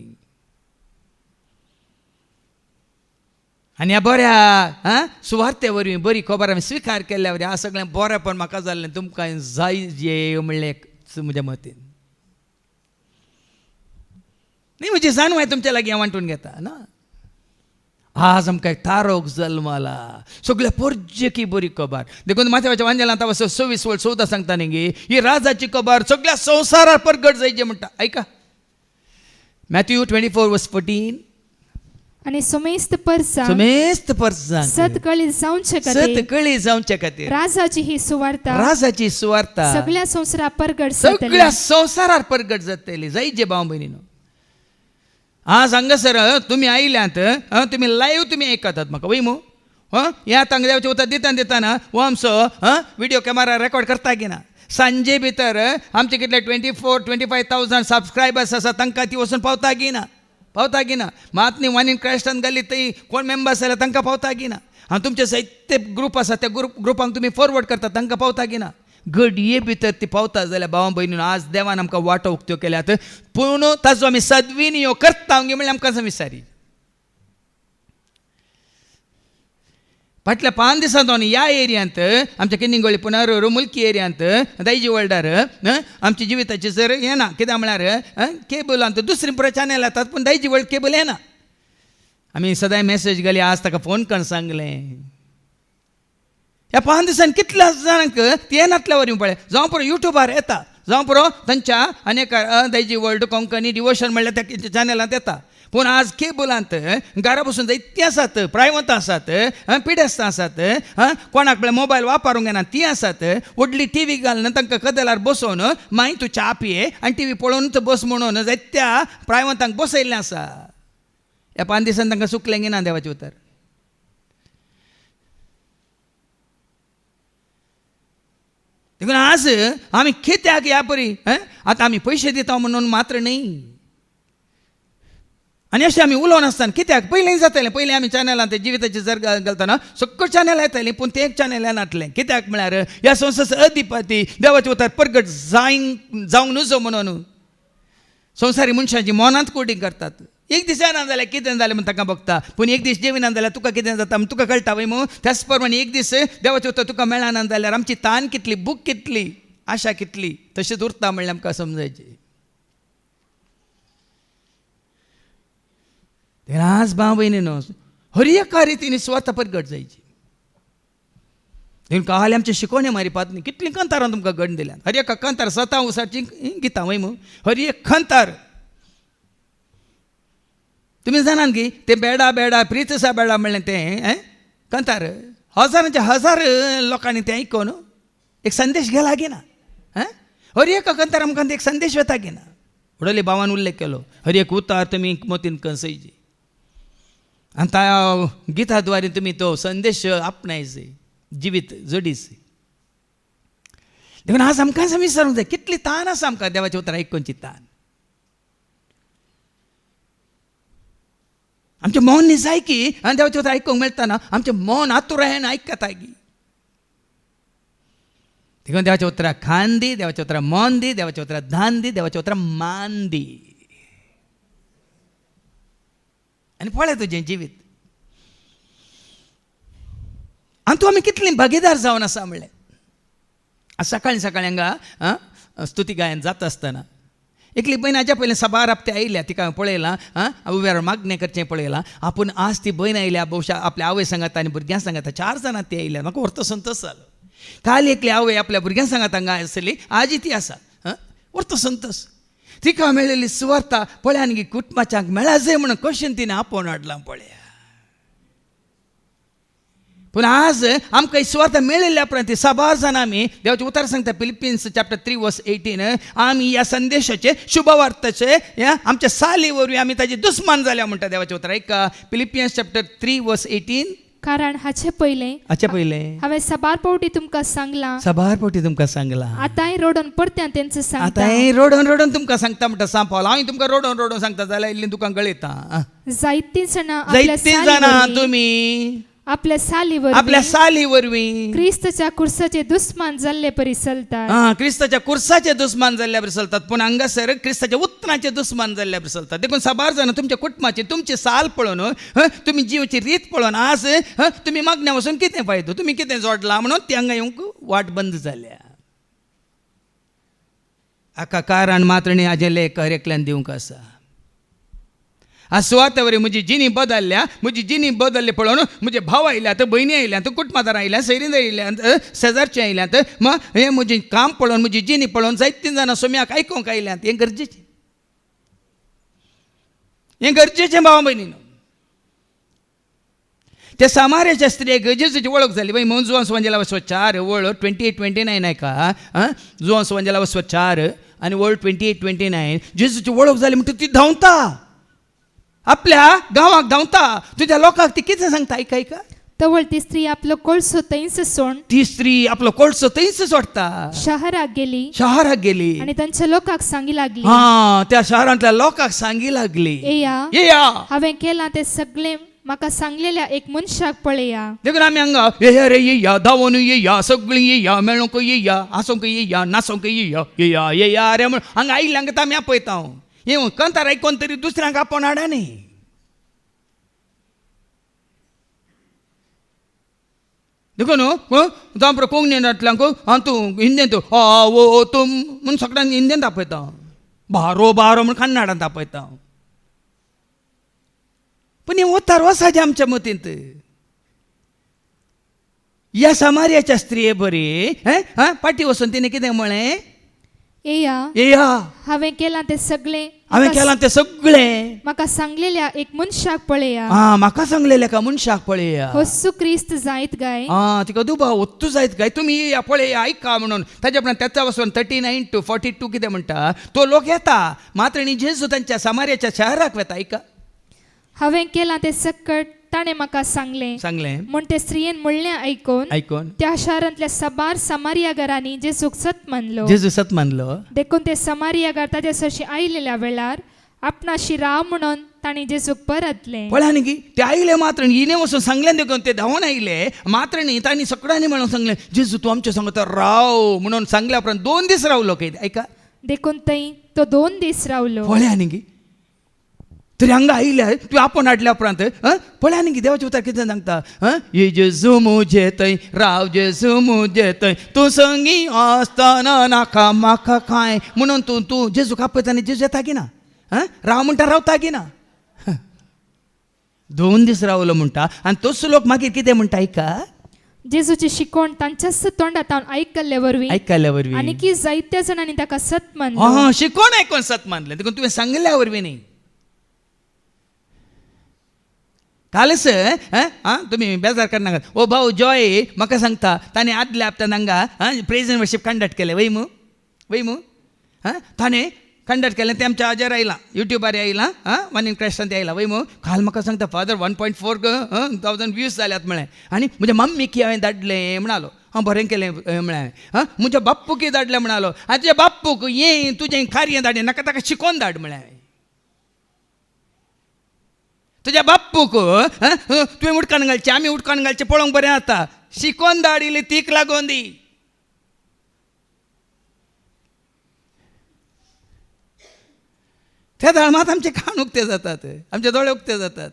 आनी ह्या बऱ्या सुवार्ते वरवीं बरी खबर हांवें स्विकार केल्ल्या वरवीं हांव सगळें बरेंपण म्हाका जाल्लें तुमकां जाय जे म्हणलें म्हज्या मतीन न्ही. म्हजी जाणवाय तुमच्या लागीं हांव वांटून घेता ना. आज आमकां एक तारोक जल्मला, सगळ्या परजेकी बरी खबर. देखून माथ्याच्या वांजेलांत 26:14 सांगता न्ही, ही राजाची खबर सगळ्या संवसारार परगट जायची म्हणटा. ऐका मॅथ्यू 24:14 आणि समेस्त परसा सतकळी जावचे खातीर राजाची ही सुवार्ता सगळ्या संवसारार परगट जातली. जाय जे भाव भयणीनो, आज हांगासर तुमी आयल्यात, तुमी लाईव्ह तुमी आयकतात म्हाका वय मो ह्या तांकां देवाचें उतर दितना हो आमचो व्हिडिओ कॅमेरा रेकॉर्ड करता की ना. सांजे भितर आमचे कितले 24-25,000 सबस्क्रायबर्स आसा तांकां ती वचून पावता की ना. मात न्ही वन इन क्रायस्टान घाली थंय कोण मेंबर्स जाल्यार तांकां पावता की ना. हांव तुमचे साहित्य ग्रूप आसा त्या ग्रुपांक तुमी फॉरवर्ड करता तांकां पावता की ना. घडये भितर ती पावता जाल्यार भावा भयणीनो आज देवान आमकां वाटो उक्त्यो केल्यात, पूण ताजो आमी सद्विनियोग करता म्हणल्यार आमकां विचारी. फाटल्या 5 दिसांतून ह्या एरियांत आमच्या किन्निंगोळी पुनर मुल्की एरियांत दायजी वर्ल्डार आमची जिविताची जर येना कित्याक म्हळ्यार केबलांत दुसरी पुरो चॅनल येतात पूण दायजी वर्ल्ड केबल येना. आमी सदांय मेसेज घाली, आज ताका फोन करून सांगलें. ह्या 5 दिसांनी कितल्या जाणांक ती येनातल्या वरी पळय. जावं पुरो युट्यूबार येता, जावं पुरो तांच्या अनेक दायजी वर्ल्ड कोंकणी डिवोशन म्हणल्यार त्या चॅनलांत येता. पूण आज केबलांत घरा बसून जायती आसात, प्रायवत आसात, पिडेस्त आसात, कोणाक म्हळ्यार मोबायल वापरूंक येना ती आसात. व्हडली TV घालून तांकां कदेलार बसोवन माई तूं च्या पिये आनी TV पळोवनूच बस म्हणून जायत्या प्रायवतांक बसयल्लें आसा. ह्या 5 दिसांनी तांकां सुकलें घेना देवाचें उतर. देखून आज आमी कित्याक ह्या परी आतां आमी पयशे दिता म्हणून मात्र न्ही. आनी अशें आमी उलोवन आसतना कित्याक पयलीं जातालें, पयलीं आमी चॅनलांत जिविताची जर घालतना सक्कळ चॅनल येतालीं पूण तें एक चॅनल येनातलें. कित्याक म्हळ्यार ह्या संवसाराचो अधिपती देवाचें उतर परगट जावंक नजो म्हणून संवसारी मनशांची मनांत कोडिंग करतात. एक दीस येना जाल्यार कितें जालें म्हण ताका बघता, पूण एक दीस जेविना जाल्यार तुका कितें जाता म्हण तुका कळटा वय मू. त्याच प्रमाणे एक दीस देवाचें उतर तुका मेळना जाल्यार आमची तान कितली, भूक कितली, आशा कितली तशेंच उरता म्हणल्यार आमकां समजायचें. आज भाव भयणीनो हर एका रितीने स्वता परगट जायची. देखून काल आमचे शिकवणे मारी पातनी कितली कंतारां तुमकां घडून दिल्यात. हर एका कंतार स्वता उसाची गिता वय मग हर एक खंतार तुम्ही जाणात की ते बेडा बेडा प्रीतसा बेडा म्हणलें तें कंतार हजारांचे हजार लोकांनी तें आयकून एक संदेश घ्या लागीना. हर एका कंतार आमकां एक संदेश वता की ना. उडले भावान उल्लेख केलो हर एक उतार तुमी मोतीन कसयची आनी त्या गिताद्वारे तुमी तो संदेश आपणायचे जिवीत जोडीचे. देखून आज आमकां विचारूंक जाय कितली ताण आसा आमकां देवाचें उतर आयकूनची ताण. आमचें मौन न्ही जाय की आनी देवाचें उतर आयकूंक मेळटाना आमचें मौन आतुरायेन आयकता गी. देखून देवाच्या उतराक खान दी, देवाच्या उतराक मौन दी, देवाच्या उतराक धान दी, देवाच्या उतराक मान दी आनी पळय तुजें जिवीत. आनी तूं आमी कितलीं भागीदार जावन आसा म्हणलें. आज सकाळीं सकाळीं हांगा स्तुती गायन जाता आसतना एकली भयण हाज्या पयलीं सभार आपते आयल्या तिका हांवें पळयलां उब्यार मागणें करचें पळयलां. आपूण आज ती भयण आयल्या भोवशा आपल्या आवय सांगात आनी भुरग्यां सांगात 4 जाणां ती आयल्या. म्हाका व्हरतो संतोश जालो. काल एकली आवय आपल्या भुरग्यां सांगात हांगा आसली आजी ती आसा व्हरतो संतोश. तिका मेळिल्ली सुवार्ता पळय आनी कुटुंबाच्यांक मेळा जाय म्हणून कशें तिणें आपोवन हाडलां पळया. पूण आज आमकां ही सुवार्ता मेळिल्ल्या उपरांत ती 6 जाणां आमी देवाचें उतर सांगता फिलिपिन्स चॅप्टर 3 वर्स 18 आमी ह्या संदेशाचे शुभवार्ताचे आमच्या साली वरवीं आमी ताजे दुस्मान जाल्या म्हणटा देवाचें उतर. ऐका फिलिपियन्स चॅप्टर 3 वर्स 18. कारण हाचे पयलें हांवें सबार पावटी तुमकां सांगलां आतांय रोडोन परत्या तेंच सांगता. आतांय रोडोन तुमकां सांगता म्हणटा सांग पावला. हांव तुमकां रोडोन सांगता जाल्यार इल्लीं तुका गळयता. जायतीं जाणां तुमी आपल्या साली वरवीं क्रिस्ताच्या कुर्साचे दुस्मान जाल्ले परी चलतात. क्रिस्ताच्या कुर्साचे दुस्मान जाल्ल्या बरी चलतात पूण हांगासर क्रिस्ताच्या उतराचे दुस्मान जाल्ल्या बरी चलतात. देखून 6 जाणां तुमच्या कुटुंबाची तुमची साल पळोवन तुमी जिवची रीत पळोवन आज तुमी मागण्या वचून कितें फायदो तुमी कितें जोडलां म्हणून ती हांगा येवंक वाट बंद जाल्या. हाका कारण मात्र न्ही हाजे लेख एकल्यान दिवंक आसा. आज सुवाता वरी म्हजी जिणी बदल्ले पळोवन म्हजे भाव आयल्यात भयणी आयल्यात कुटुंबादार आयल्यात सैरींद आयल्यात शेजारचे आयल्यात मग हें म्हजें काम पळोवन म्हजी जिणी पळोवन जायतीं जाणां सोम्याक आयकूंक आयल्यात. हें गरजेचें भाव भयणीनो. त्या सामार्याच्या स्त्रियेक जेजूची वळख जाली बाई म्हणून जुवान सुवांजेला वचो 4 वळ 28-29 ऐका. जुवान सुवांजेला वचो 4 आनी वळ 28-29 जेजूची वळख जाली म्हणटा ती धांवता आपल्या गांवाक धांवता. तुज्या लोकांक ती कितें सांगता ऐका. तवळ ती स्त्री आपलो कोळसो थंयच सोड ती स्त्री आपलो कोळसो थंयच सोडटा. शहराक गेली आनी तांच्या लोकांक सांगी लागली. त्या शहरांतल्या लोकांक सांगी लागली येया हांवें केलां ते सगळे म्हाका सांगलेल्या एक मनशाक पळया. देखून आमी हांगा येया रे येया धांवून येया सगळीं येया मेळोंक येया हांसोंक येया नाचोंक येया रे म्हण हांगा आयिल्ल्यांक आमी आपयता. हे कंतार आयकोन तरी दुसऱ्यांक आपोवन हाडा न्ही. देखून जावं कोंकणींतल्यांक तूं हिंदींत वो तूं म्हूण सगळ्यांक हिंदींत आपयता. बारो म्हूण कन्नडांत आपयता. पूण हें उतार वसाचें आमच्या मतींत. ह्या सामार्याच्या स्त्रिये बरी पाटी वचून तिणें कितें म्हळें येया हांवें केलां ते सगळे म्हाका सांगलेल्या एक मनशाक पळया. म्हाका सांगलेल्या एका मनशाक पळया. होस्सू क्रिस्त जायत गाय तिका दुबा ओत्तू जायत गाय तुमी येया पळया आयका म्हणून. ताच्या उपरांत त्याचा वचून 39-42 कितें म्हणटा तो लोक येता मात्र न्ही जेजू तांच्या सामार्याच्या शहराक वेता. आयका हांवें केलां ते सकट ताणें म्हाका सांगलें म्हूण ते स्त्रियेन म्हणलें आयकोन त्या शारांतल्या सबार समारियागारांनी जेजूक सत मानलो. देखून ते समारियागार ताचे सरशी आयलेल्या वेळार आपणाशी राव म्हणून तांणी जेजूक परतलें. पळया न्ही ते आयले मात्र हिने वचून सांगलें देखून ते धांवून आयले मात्र न्ही तांणी सगळ्यांनी मेळून सांगलें जेजू तूं आमच्या सांगता राव म्हणून सांगल्या उपरांत 2 दीस रावलो. ऐका देखून थंय तो 2 दीस रावलो. पळया न्ही तरी हांगा आयल्या तूं आपोवन हाडल्या उपरांत पळया न्ही देवाचें उतर कितें सांगता ये जेजू मुजे थंय राव जेजू मुजे थंय तूं संगी आसतना नाका म्हाका कांय म्हणून तूं जेजूक आपयता आनी जेजू येता की ना राव म्हणटा रावता की ना. 2 दीस रावलो म्हणटा आनी तोच लोक मागीर कितें म्हणटा ऐका जेजूची शिकवण तांच्याच तोंडांत आयकल्ले वरवीं आनी की जायत्या जाणांनी ताका सत मानलो. शिकवण आयकून सत मानले देखून तुवें सांगल्या वरवीं न्ही. कालच तुम्ही बेजार करनाकात. ओ भाऊ जॉय म्हाका सांगता ताणें आदल्या हप्त्यान हांगा प्रेज एंड वर्शीप कंडक्ट केलें वय मू ताणें कंडक्ट केलें तें आमच्या हाजेर आयलां युट्यूबार आयलां वन इन क्रायस्टान ते आयलां वय मू. काल म्हाका सांगता फादर 1.4 व्ह्यूज जाल्यात म्हळें आनी म्हज्या मम्मीक हांवें धाडलें म्हणालो. बरें केलें म्हळें म्हज्या बाप्पूक धाडलें म्हणालो. आनी तुज्या बाप्पूक हें तुजें कार्य धाडलें नाका ताका शिकोवन धाड म्हळें. तुज्या बाप्पूक तुवें उदकान घालचें आमी उदकान घालचें पळोवंक बरें जाता. शिकोवन धाड इल्ली तीक लागोवन दी. त्या धर्मात आमचे कान उक्ते जातात आमचे दोळे उक्ते जातात.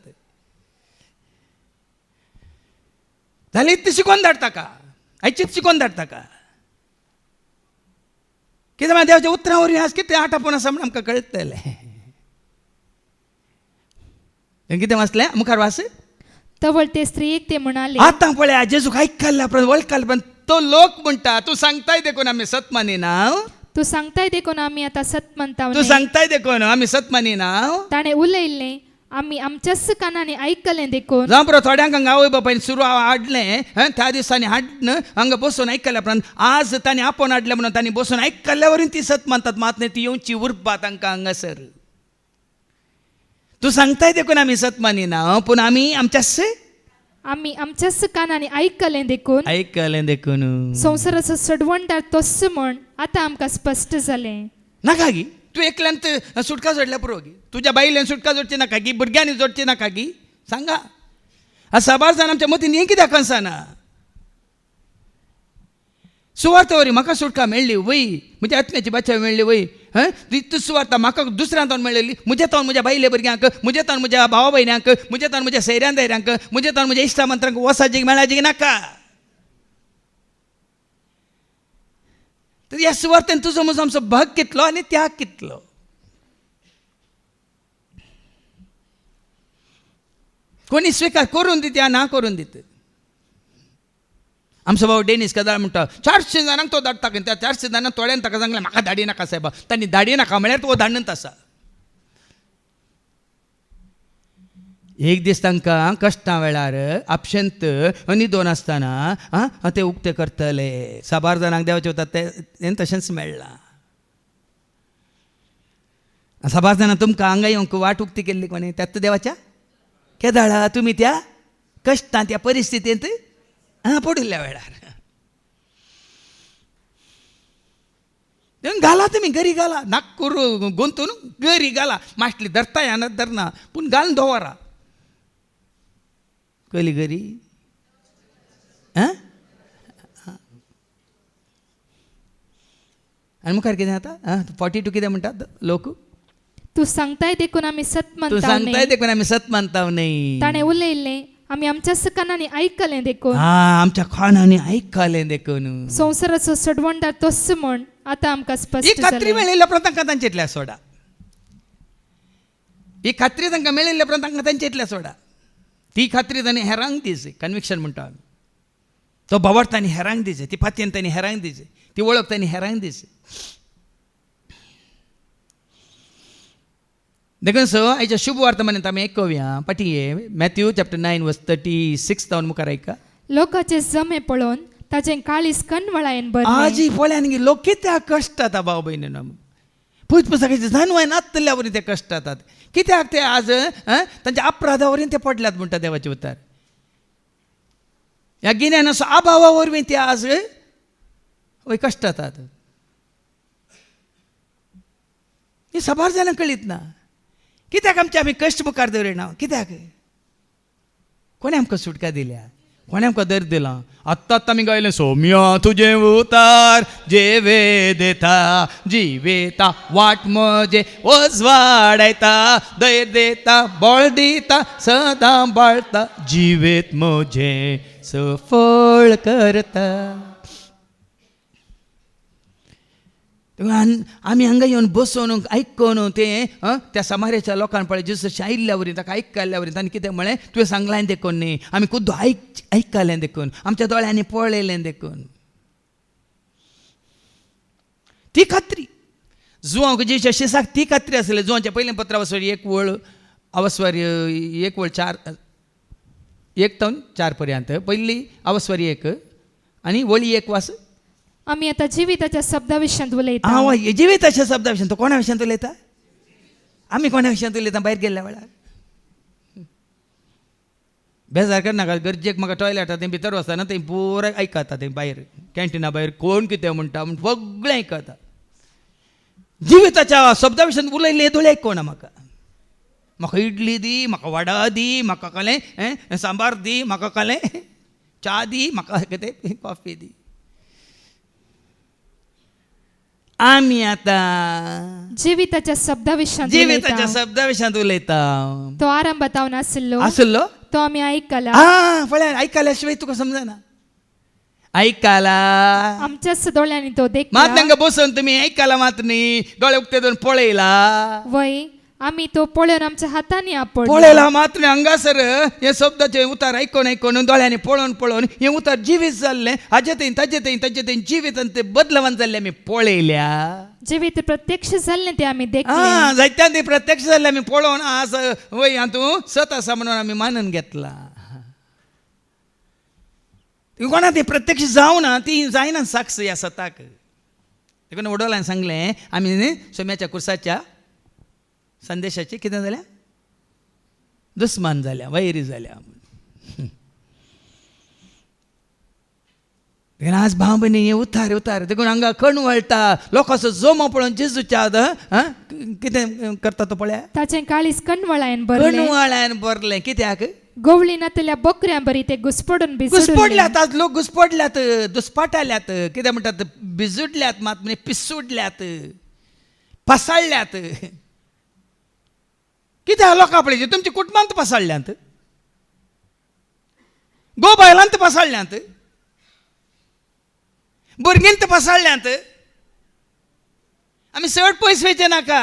जाल्यार इतलें शिकोवन धाड ताका आयचीच शिकोवन धाड ताका. कित्याक म्हळ्यार देवाच्या उतरां वरवीं आज कितें आटापून आसा म्हण आमकां कळटलें. कितें वाचलें मुखार वाच. तवळ ते स्त्रियेक ते म्हणाले आतां पळया जेजूक आयकल्ल्या उपरांत वळखल्या उपरांत तो लोक म्हणटा तूं सांगताय देखून आमी सत मानिना. तूं सांगताय देखून आमी आतां सत मानता. तूं सांगताय देखून आमी सत मानिना. ताणें उलयल्लें आमी आमच्याच कानांनी आयकलें देखून. जावं पुरो थोड्यांक हांगा आवय बापायन सुरू हाडलें त्या दिसांनी हाडून हांगा बसून आयकल्या उपरांत आज ताणें आपोवन हाडलें म्हणून तांणी बसून आयकल्ल्या वरवीं ती सत मानतात. मात न्ही ती येवची उरपा तांकां हांगासर. तूं सांगताय देखून आमी सत मानिना पूण आमी आमच्याच कानांनी आयकलें देखून. संवसाराचो सडवणदार तोच म्हण आतां आमकां स्पश्ट जालें. नाका गी तूं एकल्यांत सुटका जोडल्या पुरो गी. तुज्या बायलेन सुटका जोडची नाका गी भुरग्यांनी जोडची नाका गी. सांगा आज साबार जाण आमच्या मतीन हें कित्याक आसना. सुवार्थ वरी म्हाका सुटका मेळ्ळी वय म्हज्या आत्म्याची बाचा मेळ्ळी वय ती सुवार्थ म्हाका दुसऱ्या तोंड मेळ्ळी. म्हज्या तोंड म्हज्या बायले भुरग्यांक म्हज्या तोंड म्हज्या भावा भयण्यांक म्हज्या तोंड म्हज्या सैऱ्यां धैर्यांक म्हज्या तोंड म्हज्या इश्टामंत्रांक वसाजीक मेळाजीक नाका. तर ह्या सुवार्थेन तुजो म्हजो आमचो भाग कितलो आनी त्याग कितलो. कोणी स्विकार करून दिता ना करून दिता. आमचो भाऊ डेनीस कदाळ म्हणटा 400 जाणांक तो धाडटा त्या 400 जाणांक थोड्यान ताका सांगलें म्हाका धाडी नाका साहेबा. तांणी धाडी नाका म्हळ्यार तो धाडनच आसा. एक दीस तांकां कश्टां वेळार आपशेंत न्हिदोन आसतना ते उक्ते करतले. साबार जाणांक देवाचे वतात तें तशेंच मेळ्ळां. साबार जाणां तुमकां हांगा येवंक वाट उक्ती केल्ली कोणी त्यात देवाच्या केदाळा तुमी त्या कश्टां त्या परिस्थितींत पडिल्ल्या वेळार घाला तुमी गरी घाला नागपूर गुंतून गरी घाला. माश्टली धरता ह्या धरना पूण घालून दवरा कली गरी. आनी मुखार कितें जाता 42 कितें म्हणटात लोक. तूं सांगताय देखून आमी सत मानता. तूं सांगताय देखून आमी सत मानता न्ही. ताणें उलयल्लें आमी आमच्याच कानांनी आयकलें देखून. आमच्या कानांनी आयकलें देखून. संवसाराचो सडवणदार तोच म्हण आतां आमकां स्पश्ट जालें. खात्री मेळिल्ल्या उपरांत तांकां तांचेतल्या सोडा. ही खात्री तांकां मेळिल्ल्या उपरांत तांकां तांचेतल्या सोडा. ती खात्री तांणी हेरांक दिवची. कन्विक्शन म्हणटा आमी. तो बाबड तांणी हेरांक दिवचें. ती पातयेन तांणी हेरांक दिवची. ती वळख तांणी हेरांक दिवची. देखून आयच्या शुभ वर्तमानांत आमी आयकुया पाटये मॅथ्यू चॅप्टर 9 वर्स 36 तावन मुखार आयका. लोकांचे जमे पळोवन ताचें काळीज कणवळायेन भरलें. आजी पळयान गे लोक कित्याक कश्ट जाता भाव भयणीन. पुस्तकाची जाणवाय नासतल्या वरवीं ते कश्ट जातात. कित्याक ते आज तांच्या अपराधा वरवीं ते पडल्यात म्हणटा देवाचे उतार. ह्या गिन्यानाचो अभावा वरवीं ते आज वय कश्ट जातात. ही साबार जाणांक कळीत ना. कित्याक आमी कश्ट मुखार दवरिना. कित्याक कोणे आमकां सुटका दिल्या. कोणे आमकां दर दिलां. आत्तां आमी गायलें सौम्या तुजें उतार जेवे देता जिवेता वाट म्हजे ओज वाडयता धैर्य देता बळ दिता सदां बाळता जिवेत म्हजे सफळ करता. आमी हांगा येवन बसून आयकून ते त्या समार्याच्या लोकांक पळय जेजूची आयिल्ल्या वरी ताका आयकल्या वरी तांणी कितें म्हळें तुवें सांगलां देखून न्ही आमी खुद्द आयकलें देखून आमच्या दोळ्यांनी पळयलें देखून. ती खात्री जुवांक जेच्या शिसाक ती खात्री आसली. जुवांच्या पयलें पत्र अवस्वारी 1 वळ अवस्वारी 1 वळ 4 1 ते 4 पर्यंत पयली अवस्वारी 1 आनी वळी 1 वास. आम्ही आता जिविताच्या शब्दाविषयी उलयता. हांव जिविताच्या शब्दा विशयी तो कोणा विशयी उलयता? आमी कोणा विशयी उलयता भायर गेल्ल्या वेळार? बेजार करनाका. गरजेक म्हाका टॉयलेटात थंय भितर वचना थंय पुराय आयकता. थंय भायर कॅन्टिना भायर कोण कितें म्हणटा म्हण सगळें आयकता. जिविताच्या शब्दा विशयी उलयलें दोळे आयकोना म्हाका. म्हाका इडली दी, म्हाका वडा दी, म्हाका कालें सांबार दी, म्हाका कालें च्या दी, म्हाका कितें कॉफी दी. आमी आतां जिविताच्या जिविताच्या शब्दा विशयी उलयता. तो आरंभात हांव आसलो तो आम्ही ऐकला. पळय आयकल्या शिवाय तुका समजना. आयकला आमच्याच दोळ्यांनी तो मात देखला. तांकां बसून तुमी आयकला मात न्ही दोळे उक्ते दोन पळयला. वय आम्ही तो पळोवन आमच्या हातांनी आपडला. पळयला मात न्ही हांगासर हे शब्दाचे उतार आयकून दोळ्यांनी पळोवन हे उतार जिवीत जाल्ले हाजे थंय ताजे थंय जिवीत आनी ते बदलवान जाल्ले आमी पळयल्या. जिवीत प्रत्यक्ष जाल्ले ते आम्ही देखले. जायत्यान ते प्रत्यक्ष जाल्ले आमी पळोवन आज वय हातूं सत आसा म्हणून आमी मानून घेतला. कोणा ती प्रत्यक्ष जावना ती जायना साक्ष ह्या सताक. देखून वडोलान सांगलें आमी न्ही सोम्याच्या कुर्साच्या संदेशाची कितें जाल्या दुस्मान जाल्या वैरी जाल्या. आज भाव भयणी हे उतार देखून हांगा कण वळटा लोकांचो जोमो पळोवन जेजूच्या कितें करता तो पळया. ताचें काळीज कणवळायन भरलें. कणवळ्यान भरलें. कित्याक? गवळी नातल्या बकऱ्यां बरी ते घुसपडून घुसपडल्यात. आज लोक घुसपडल्यात, दुस्पाटाल्यात, कितें म्हणटात बिजुडल्यात, मात म्हणजे पिसूडल्यात, पसाळल्यात. कित्याक लोकां पळयचे तुमचे कुटुंबांत पसाळल्यांत, गो बायलांत पसाळल्यांत, भुरगींत पसाळल्यांत. आमी चड पयस वयचे नाका.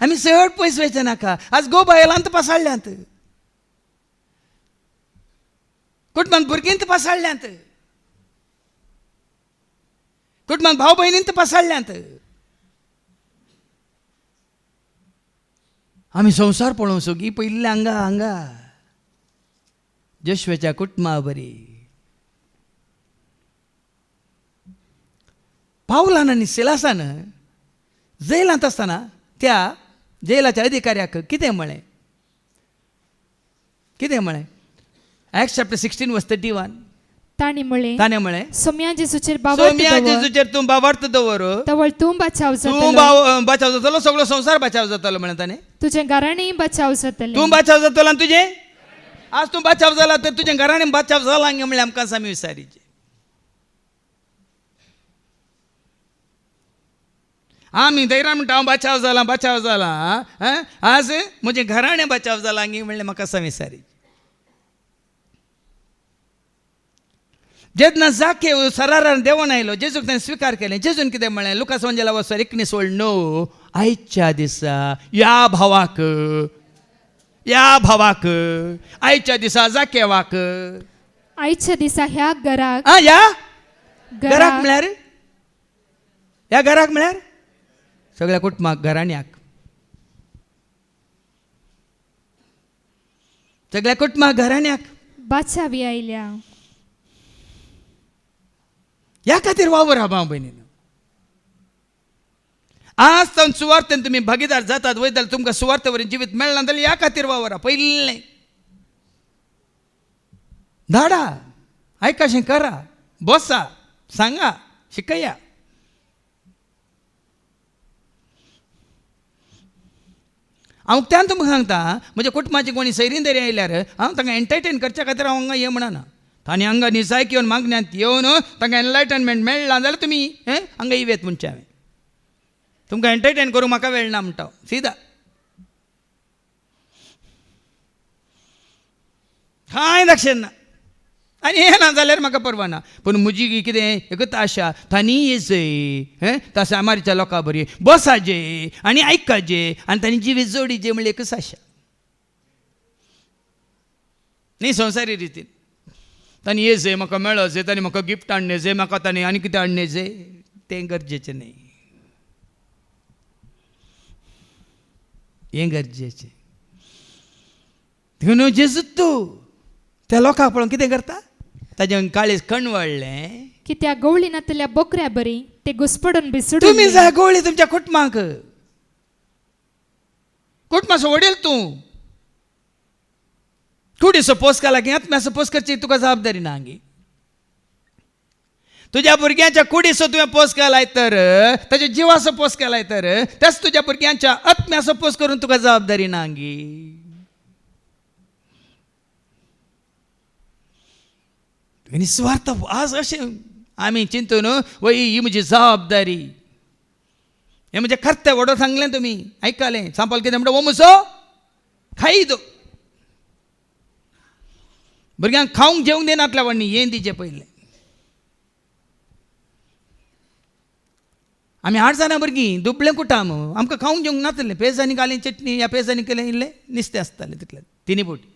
आमी चड पयस वयचे नाका. आज गो बायलांत पसाळल्यांत, कुटुंबांत भुरगींत पसाळल्यांत, कुटुंबांत भाव भयणींत पसाळल्यांत. आमी संवसार पळोवंक सोगी पयलीं हांगा जोशुआच्या कुटुंबा बरी. पावलान आनी सिलासान जेलांत आसतना त्या जेलाच्या अधिकाऱ्याक कितें म्हळें? Acts chapter 16 verse 31. ताणे म्हळें सोम्या जेजूचेर तूं बावर्त दवर तवळ तूं बचाव जातलो सगळो संवसार बचाव जातलो म्हणे. ताणें तुजें घराणें बचाव जातलें. तूं बचाव जातलो आनी तुजें आज तूं बचाव जाला तर तुजें घराणें बचाव जाला हांगा म्हणल्यार आमकां आमी विचारीचें. आमी धैर्यान म्हणटा हांव बचाव जाला आज म्हजें घराणें बचाव जाला हांगा म्हणल्यार म्हाका आसा विचारीचें. जेन्ना जाके सरारान देवून आयलो जेजूक ताणें स्विकार केलें. जेजून कितें म्हळें? लुकास वंजेला वचर 19:9 आयच्या दिसा या भावाक आयच्या दिसा जाकेवाक आयच्या दिसा ह्या घराक घराक म्हळ्यार सगळ्या कुटुंबाक घराण्याक सगळ्या कुटुंबाक घराण्याक बाचावी आयल्या. ह्या खातीर वावर हा भाव भयणीनो. आज तावन सुवार्थेन तुमी भागीदार जातात वयता तुमकां सुवार्थे वरवीं जिवीत मेळना जाल्यार ह्या खातीर वावर हा. पयलें धाडा, आयकाशें करा, बसा, सांगा, शिकया. हांव त्यान तुमकां सांगता म्हज्या कुटुंबाची कोणी सैरींदरी आयल्यार हांव तांकां एंटरटेन करच्या खातीर हांव हांगा ये म्हणना. तांणी हांगा निसायक येवन मागण्यांत येवन तांकां एनलायटनमेंट मेळना जाल्यार तुमी हांगा येवेत म्हणचें. हांवें तुमकां एंटरटेन करूंक म्हाका वेळ ना म्हणटा सिदा. कांय दाखयना आनी हें ना जाल्यार म्हाका परवा ना. पूण म्हजी कितें एकच आशा, तांणी येजय तशें आमारीच्या लोकां बरी बसाजे आनी आयकाजे आनी तांणी जिवी जोडीजे म्हणल्यार एकच आशा न्ही संवसारी रितीन. तांणी येजय म्हाका मेळो जे, तांणी म्हाका गिफ्ट हाडणे जे, म्हाका तांणी आनी कितें हाडणे जे, तें गरजेचें न्ही. हें गरजेचें. देखून जेजू तूं त्या लोकांक पळोवन कितें करता, ताजें काळीज कणवळ्ळें. की त्या गवळीनातल्या बोकऱ्या बरी ते घुसपडून बी तुमी सोडून जाय गवळी तुमच्या कुटुंबाक. कुटुंबाचो वडील तूं. कुडीचो पोस केला की आत्म्याचो पोस करची तुका जबाबदारी ना हांगी. तुज्या भुरग्यांच्या कुडीचो तुवें पोस केलाय तर, ताच्या जिवाचो पोस केलाय तर, त्याच तुज्या भुरग्यांच्या आत्म्याचो पोस करून तुका जबाबदारी ना हांगी. निस्वार्थ आज अशें आमी चिंतून वय ही म्हजी जबाबदारी, हें म्हणजे कर्तव्य व्हडो सांगलें तुमी आयकलें. सांपल कितें म्हणटा, हो म्हजो खायदो. भुरग्यांक खावंक जेवंक दिनातल्या वाडणी हें दिचें पयलें. आमी 8 जाणां भुरगीं दुबळें कुटाम, आमकां खावंक जेवंक नातलें. पेजांनी घालीन चटणी, ह्या पेजांनी केलें इल्लें नुस्तें आसतालें तितलें 3 बोटी.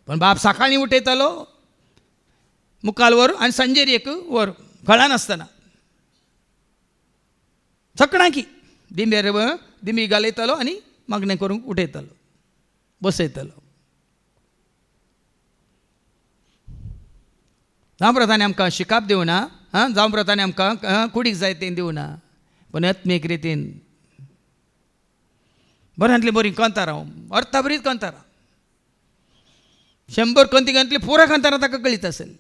पण बाप सकाळीं उठयतालो मुखाल व्हर आनी सांजेर एक व्हर कळनासतना सकाळी दिंब्यार दिंबी घालयतालो आनी मागणें करूंक उठयतालो, बसयतालो. जावं आमकां शिकाप दिवना, जावं आमकां कुडीक जाय तें दिवना, पूण आत्मीक रितीन बऱ्यांतली बरी कंतारां, अर्था बरीच कंतारां. 100 कंतिकांतली पुरा कंतारां ताका कळीत आसली.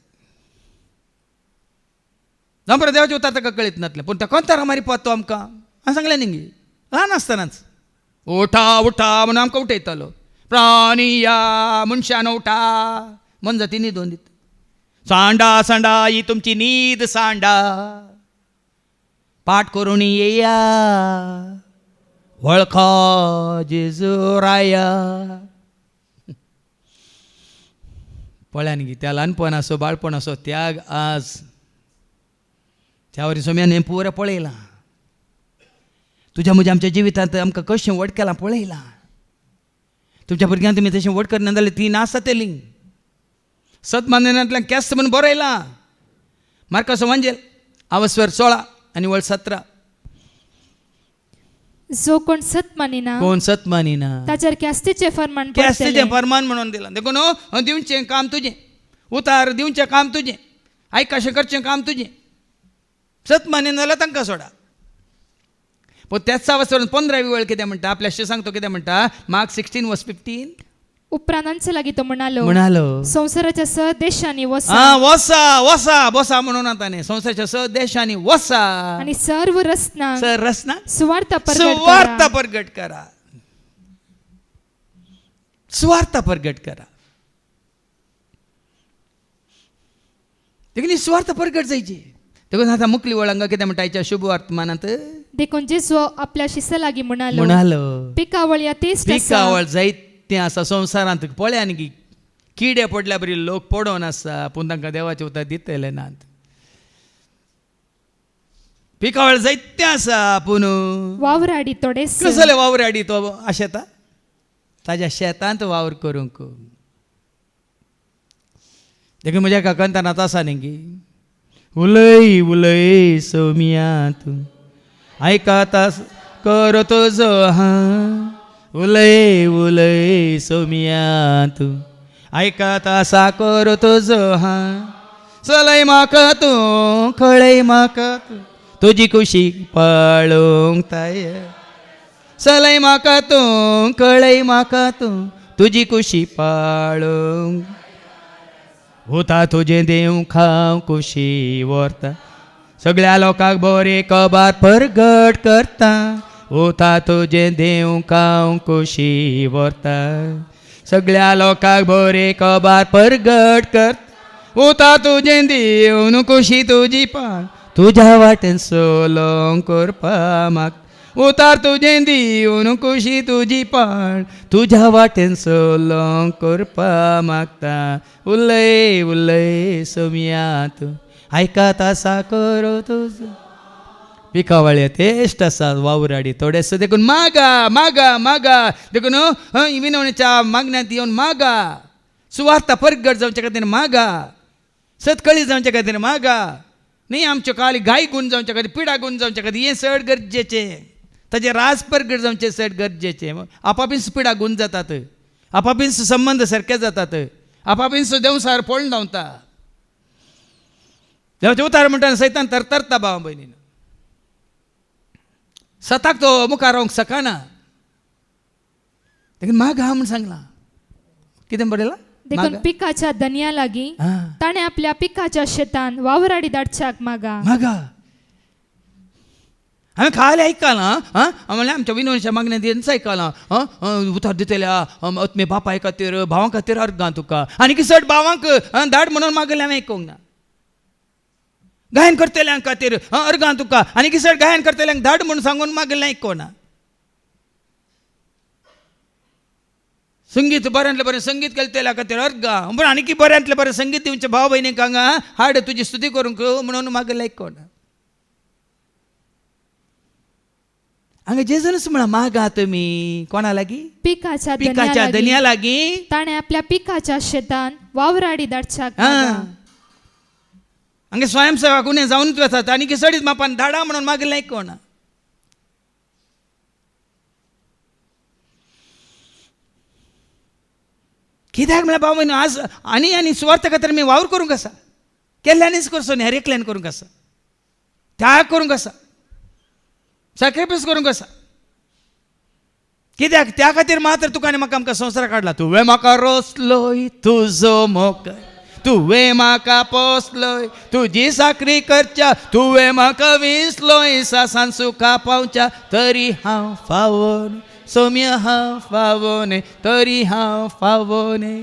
जावं देवाच्या उतार ताका कळीत नातलें, पूण त्या कंतारां मारी पावतो आमकां. हांवें सांगलें न्ही ल्हान आसतनाच उठा उठा म्हणून आमकां उठयतालो. प्राणी या मनशान उठा मन जाती न्हिदोवन दिता. सांडा सांडा ही तुमची न्हीद सांडा, पाठ करून येया वळखा जेजू राया. पळयान गी त्या ल्हानपण असो बाळपण असो त्याग आज त्या वरी सोम्यान हें पुराय पळयलां. तुज्या म्हज्या आमच्या जिवितांत आमकां कशें व्हड केलां पळयलां. तुमच्या भुरग्यांक तुमी तशें व्हड करना जाल्यार ती नासतलीं. सतमानेंतल्यान केस्त म्हणून बरयलां. मार्काचो वांजेल आवस्वर 16 आनी वळ 17. जो कोण सत मानिना, कोण सत मानिना ताचेर केस्तीचें फर्मान केस्तीचें फर्मान म्हणून दिलां. देखून दिवचें काम तुजें, उतार दिवचें काम तुजें, आयकाशें करचें काम तुजें. सत मानिना जाल्यार तांकां सोडा. पूण त्याच आवस्वर 15वी वेळ कितें म्हणटा, आपल्याशी सांगतो कितें म्हणटा, मार्क 16:15. उपरांत लागीं तो म्हणालो संवसाराच्या स देशांनी वसा वसा बसा म्हणून आता न्ही, संवसाराच्या स देशांनी वसा आनी सर्व रसना सुवार्ता प्रगट करा. सुवार्ता प्रगट करा. देखून स्वार्थ प्रगट जायची. देखून आता मुकली वळंगा कितें म्हणटा आयच्या शुभ वर्तमानांत, देखून जेजू आपल्या शिष्या लागीं म्हणालो पिकावळ या तेच पिकावळ जायत तें आसा संवसारांत. पळया न्ही किडे पडल्या बरी लोक पडोवन आसा, पूण तांकां देवाचें उतर दितले नात. पिकावळ जायतें आसा पूण वावराडी थोडेच. कसले वावराडी तो आशेता ताज्या शेतांत वावर करूंक. देखून म्हज्या काकांतानात आसा न्ही, उलय उलय सोमिया तूं आयकाता कर तुजो उलय उलय सोमिया तूं आयकाता साकर तुजो चलय म्हाका तूं कळय म्हाका तूं तुजी खुशी पळोवंक ताय. चलय म्हाका तूं कळय म्हाका तूं तुजी खुशी पळोवंक. होता तुजें देव खाव खुशी व्हरता, सगळ्या लोकांक बरे खबर प्रगट करता. होता तुजें देव खाव खुशी व्हरता, सगळ्या लोकांक बरे खबर प्रगट करता. होता तुजें देव न्हू खुशी तुजी पाळ, तुज्या वाटेन सोलोंग करपा म्हाका उतार तुझे दिवन कुशी तुझी पाळ तुझ्या वाटेन सोलो करपा मागता उलय उलय सोम्यात ऐकात आसा करो तुझ पिकावळ्या तेष्ट आसा वावराडी थोडेसं देखून मागा मागा मागा देखून विनवणीच्या मागण्यात येऊन मागा सुवार्ता परगट जावच्या खातीर मागा सतकळी जावच्या खातीर मागा न्ही आमच्यो काली गाय गुण जावच्या खातीर पिडा गुण जावच्या खातीर हें चड गरजेचें ताजें राज परगट जावचें चड गरजेचें आपापीस पिडा गुण जातात आपापीस संबंद सारके जातात आपापीस देवसार पळोवन धांवता देवाचें उतार म्हणटा सैतान तरतरता भावा भयणीन सताक तो मुखार रावंक सकना देखून मागा म्हूण सांगलां कितें बरयलां देखून पिकाच्या धन्या लागीं ताणें आपल्या पिकाच्या शेतान वावराडी धाडच्याक मागा मागा हांवें खाली आयकलां म्हणल्यार आमच्या विनोदच्या मागण्यात येनच आयकलां उतार दितल्या आत्मे बापाय खातीर भावां खातीर अर्गां तुका आनी किसट भावांक धाड म्हणून मागलें हांवें आयकूंक ना गायन करतल्यांक खातीर अर्गां तुका आनी किसट गायन करतल्यांक धाड म्हणून सांगून मागलें आयकोना संगीत बऱ्यांतलें बरें संगीत केलेल्या खातीर अर्गां पूण आनी बऱ्यांतलें बरें संगीत दिवचें भाव भयणीक हांगा हाड तुजी स्तुती करूंक म्हणून मागलें आयकोना हांगा जेजूनच म्हणा मागा तुमी कोणा लागीं पिकाच्या धन्या लागीं ताणें आपल्या पिकाच्या शेतान वावराडी धाडच्याक मागा हांगा स्वयंसेवक उणें जावनूच वतात आनी किसडीत मापान धाडा म्हणून मागलें आयकोना कित्याक म्हळ्यार भाव भयण आज आनी सुवार्थ खातीर आमी वावर करूंक आसा केल्ल्यानीच करचो न्ही हर एकल्यान करूंक आसा त्याग करूंक आसा सॅक्रिफायस करूंक आसा कित्याक त्या खातीर मात्र तुका आनी म्हाका आमकां संवसाराक काडला तुवें म्हाका रोसलोय तुजो मोग तुवें म्हाका पोसलोय तुजी साकरी करच्या तुवें म्हाका विसलोय सासान सुखा पावच्या तरी हांव फावोन सोम्य हांव फावोने तरी हांव फावोने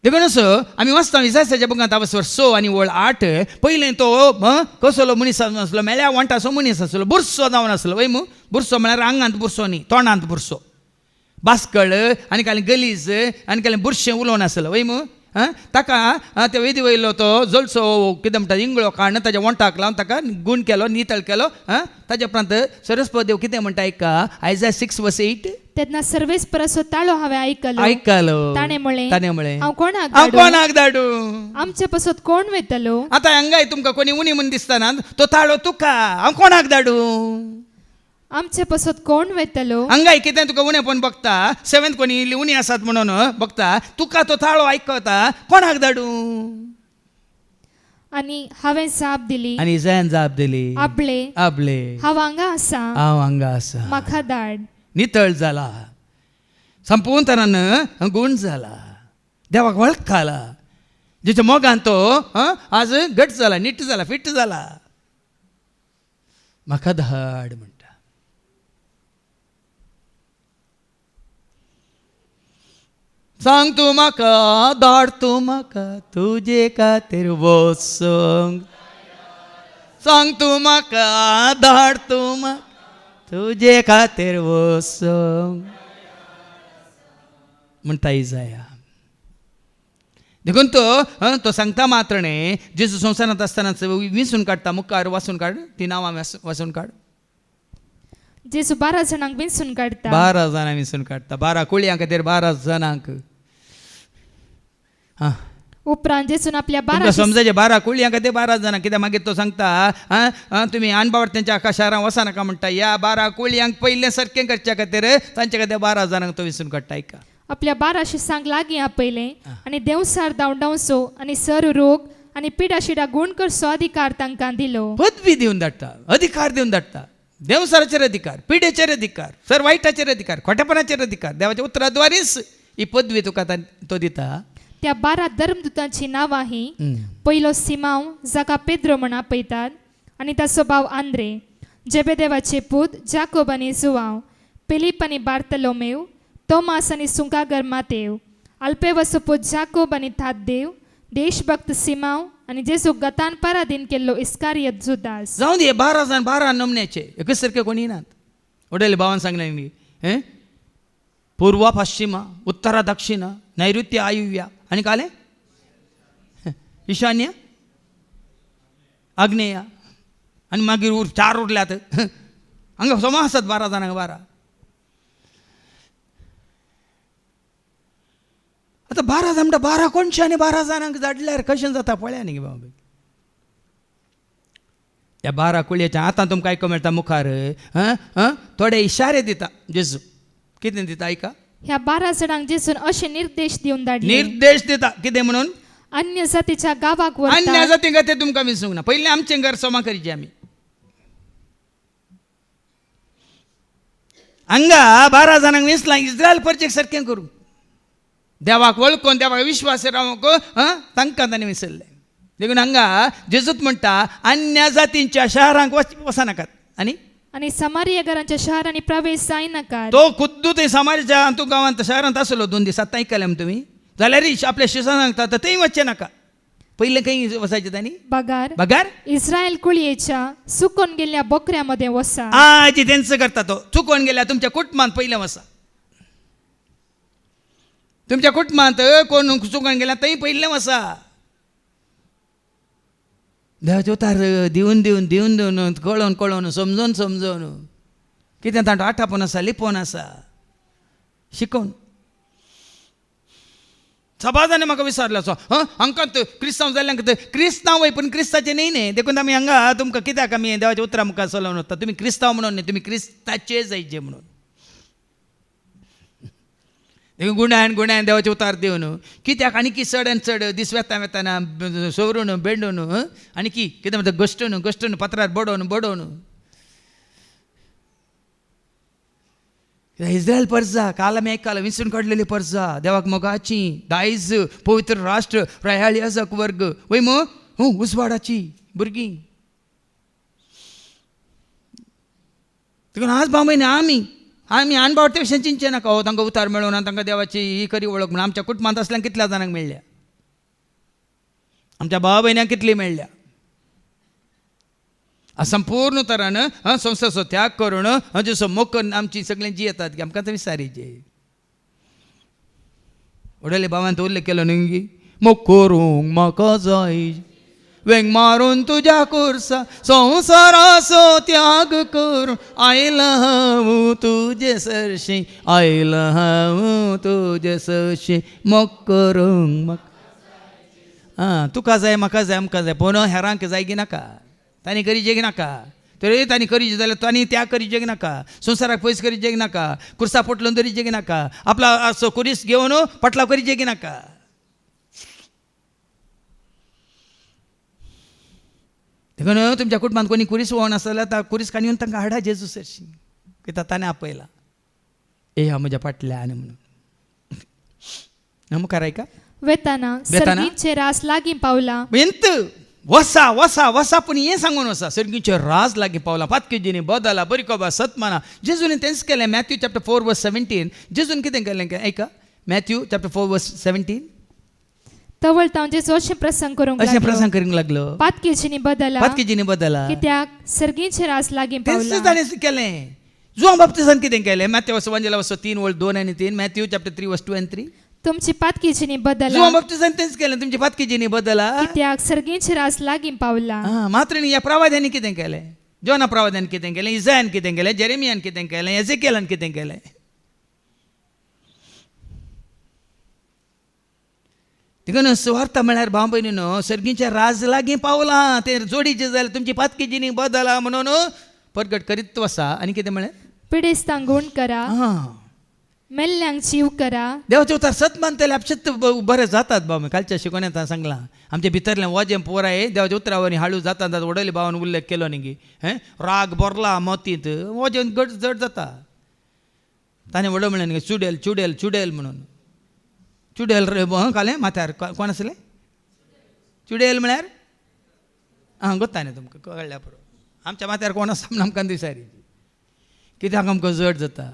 देखून असो आमी वाचता इसायाच्या बुकांत ताबसवर 6 आनी वळ 8 पयलें तो कसलो मनीस आसलो मेल्या वांटाचो मनीस आसलो बुरसो जावन आसलो वय बुरसो म्हळ्यार आंगांत बुरसो न्ही तोंडांत बुरसो बास्कळ आनी कांय गलीज आनी कांय बुरशें उलोवन आसलो वय ताका ते वेदी वयलो तो जलसो कितें म्हणटा इंगळो काडून ताच्या वंटाक लावन ताका गूण केलो नितळ केलो ताच्या उपरांत सरस्वती देव कितें म्हणटा आयका आयजा 6:8 तेन्ना सर्वेस परसो ताळो हांवें आयकलो ताणें म्हळें हांव कोणाक धाडू आमचे पासत कोण वेतलो आतां हांगाय तुमकां कोणी उणी म्हूण दिसतना तो ताळो तुका हांव कोणाक धाडू आमचे पासत कोण वेतलो हांगाय कितें तुका उणें पण बघता 7th कोणी उणी आसात म्हणून बघता तुका तो ताळो आयकता कोणाक धाडू आनी हांवें जाप दिली आनी जैन जाप दिली आबले हांव हांगा आसा म्हाका धाड नितळ जाला संपूर्ण तरान गुण जाला देवाक वळखला जेच्या मोगान तो आज घट जाला नीट जाला फिट जाला म्हाका धाड म्हणटा सांग तूं म्हाका धाड तूं म्हाका तुजे खातीर वचूंक सांग तूं म्हाका धाड तूं म्हाका तुजे खातीर वचूंक म्हणटा इसाया देखून तो सांगता मात्र न्ही जेजू संवसारांत आसतना विंसून काडटा मुखार वाचून काड ती नांवां वाचून काड जेजू 12 जाणांक विंसून काडटा 12 जाणां विंसून काडटा 12 कुळयां खातीर 12 जाणांक उपरांत जेजून आपल्या 12 समजाचे 12 कुळयां खातीर 12 जाणां कित्याक मागीर तो सांगता तुमी अनबावटेंच्या आका शारां वचनाका म्हणटा ह्या 12 कुळयांक पयलें सारकें करच्या खातीर तांचे खातीर 12 जाणांक तो विंसून काडटा आयका आपल्या 12 शिसांक लागीं आपयलें आनी देवसार धांवडावचो आनी सर रोग आनी पिडा शिडा गुण करचो अधिकार तांकां दिलो पदवी दिवन धाडटा अधिकार दिवन धाडटा देवसाराचेर अधिकार पिडेचेर अधिकार सर वायटाचेर अधिकार खोटेपणाचेर अधिकार देवाच्या उतराद्वारीच ही पदवी तुका तो दिता त्या 12 धर्मदुतांची नांवां ही पयलो सिमांव जाका पेद्रो म्हण आपयतात आनी ताचो भाव आंद्रे जेबेदेवाचे पूत जाकोब आनी जुआंव फिलीप आनी बार्तलोमेव तोमास आनी सुंकागर मातेव अल्फेवचो पूत जाकोब आनी थाद्देव देशभक्त सिमांव आणि जेसू गतान पराधीन केल्लो इस्कारियत जुदास. जाऊन दे 12 जण 12 नमण्याचे एकच सारखे कोणी नात. वडील भावान सांगले मी पूर्व पश्चिम उत्तर दक्षिण नैऋत्य आयुव्य आणि काले ईशान्य आग्नेय आणि मागीर 4 उरल्यात. हांगा समा आसात 12 जाणांक 12. आता 12 जाण म्हणटा 12 कोणशे आनी 12 जाणांक धाडल्यार कशें जाता पळया न्ही बाबा. त्या 12 कुळयेच्या आतां तुमकां आयको मेळटा मुखार थोडे इशारे दिता जेजू. कितें दिता आयका. ह्या 12 जाणांक जेसून असे निर्देश दिवन धाडले. निर्देश दिता कितें म्हणून. अन्य जातीच्या गावाक अन्य व्हरतात. जातींक ते तुमकां विसरूंक ना. पयलीं आमचें घर सोमा करचें आमी. हांगा 12 जाणांक विसलां इस्रायल परचेक सारकें करूं. देवाक वळखून देवाक विश्वास रावूंक तांकां ताणें विसरले. देखून हांगा जेजूत म्हणटा अन्य जातींच्या शहरांक वचनाकात आणि समारियेगरांच्या शहरांनी प्रवेश जायनाकात. तो खुद्द ते समारीच्या तूं गांवांत शहरांत आसलो 2 दीस आतां आयकलें तुमी जाल्यार आपल्या शिष्यां सांगता थंय वचचें नाका. पयलें खंय वचायचें तांणी बगार इस्रायल कुळयेच्या चुकोन गेल्ल्या बोकऱ्यामध्ये वसा. आजी तेंच करता तो. चुकोन गेल्या तुमच्या कुटुंबांत पयलें वसा. तुमच्या कुटुंबांत कोण चुकोन गेल्या थंय पयलें वसा. देवाचे उतार दिवन दिवन दिवन दिवन कळोवन कळोवन समजोवन समजोवन कितें तांचो आठापण आसा लिपोवन आसा शिकोवन. सबाजाने म्हाका विचारलो असो हांकां क्रिस्तांव जाल्ल्यांक क्रिस्तांवय पूण क्रिस्ताचे न्ही न्ही. देखून आमी हांगा तुमकां कित्याक आमी देवाच्या उतरां मुखार चलोवन वता. तुमी क्रिस्तांव म्हणून न्ही तुमी क्रिस्ताचे जायचे म्हणून. देखून गुण्यान देवाचे उतार दिवन कित्याक आनी की चड आनी चड दीस वेताना सवरून बेंडून आनी कितें म्हणटा गश्टून पत्रार बडोवन इस्रायल पर्जा काल आमी आयकलां विसरून काडलेली पर्जा देवाक मोगाची दायज पवित्र राष्ट्र प्रयाळी याजक वर्ग वय उसवाडाची भुरगीं. देखून आज बांबयनी आमी अणभव ते विशयी चिंचे नाका. तांकां उतार मेळोन तांकां देवाची ही खरी वळख म्हणून आमच्या कुटुंबांत असल्यांक कितल्या जाणांक मेळ्ळ्या. आमच्या भावा भयण्यांक कितली मेळ्ळ्या. संपूर्ण तरान संस्थेचो त्याग करून जसो मोग आमची सगळीं जी येतात की आमकां आतां विचारीचे. वडले भावान तो उल्लेख केलो न्ही मोग करूंक म्हाका जाय वेंग मारून तुज्या कुर्सा संवसाराचो त्याग करून आयला हांव तुजे सरशी आयला हांव तुजे सरशी मोग करूंक तुका जाय म्हाका जाय आमकां जाय पूण हेरांक जाय की नाका. तांणी करीचें नाका. तरी तांणी करीचें जाल्यार तांणी त्याग करीचें नाका. संवसाराक पयस करीचें नाका. कुर्सा पोटलून धरीचें नाका. आपला असो कुरीस घेवन पटलाव करीचें नाका. देखून तुमच्या कुटुंबांत कोणी कुरीस वोन आसा जाल्यार कुरीस काडून तांकां हाडा जेजू सरशी कित्याक ताणें आपयला ह्या म्हज्या फाटल्यान म्हणून. मुखार आयका. वेताना सर्गीचे रास लागीं पावला. वसा वसा वसा पूण हें सांगून वसा सर्गीचे राज लागीं पावला. पातकेजीनी बदला बरीकोबा सतमाना जेजून तेंच केलें. मॅथ्यू चॅप्टर 4:17 जेजून कितें केलें आयका. मॅथ्यू चॅप्टर 4:17 तवळता जेजू अशें प्रसंग करूंक लागलो. पातकेजीनी बदला कित्याक सर्गीचे रास लागीं पावला. ताणें केलें. जुआं बाप्तिजान कितें केलें. मॅथ्यू 3:2-3 मॅथ्यू चॅप्टर 3:2-3 तुमची पातकेजीनी बदला. जुआं बाप्तिजान तेंच केलें. तुमची पातकेजीनी बदला कित्याक सर्गीचे रास लागीं पावला. मात्र ह्या प्रवाद्यांनी कितें केलें. जोना प्रवाद्यान कितें केलें. इसायान कितें केलें. जेरेमियान कितें केलें. एजेकियेलान कितें केलें. देखून सुवार्ता म्हळ्यार भाव भयणीनो सर्गीचे राज लागीं पावलां. ते जोडीचे जाल्यार तुमची पातकेजीनी बदला म्हणून परगट करीत वसा. आनी कितें म्हळें. पिडेस्तांक गूण करा. मेल्ल्यांक जीव करा. देवाचे उतार सत मानतले आपशेच बरें जातात भाव. कालच्या शिकवण्यात सांगलां आमच्या भितरलें वजें पोराय देवाच्या उतरावरी हाळू जातात. वडले भावान उल्लेख केलो न्ही राग बरला मोतींत वजें जड जाता. ताणें वडो म्हणलें न्ही चुडेल चुडेल चुडेल म्हणून. चुडेल कालें माथ्यार कोण आसलें. चुडेल म्हळ्यार गोत्ता न्ही तुमकां कळ्ळ्या पुरो. आमच्या माथ्यार कोण आसा म्हण आमकां दिसारी कित्याक आमकां जड जाता.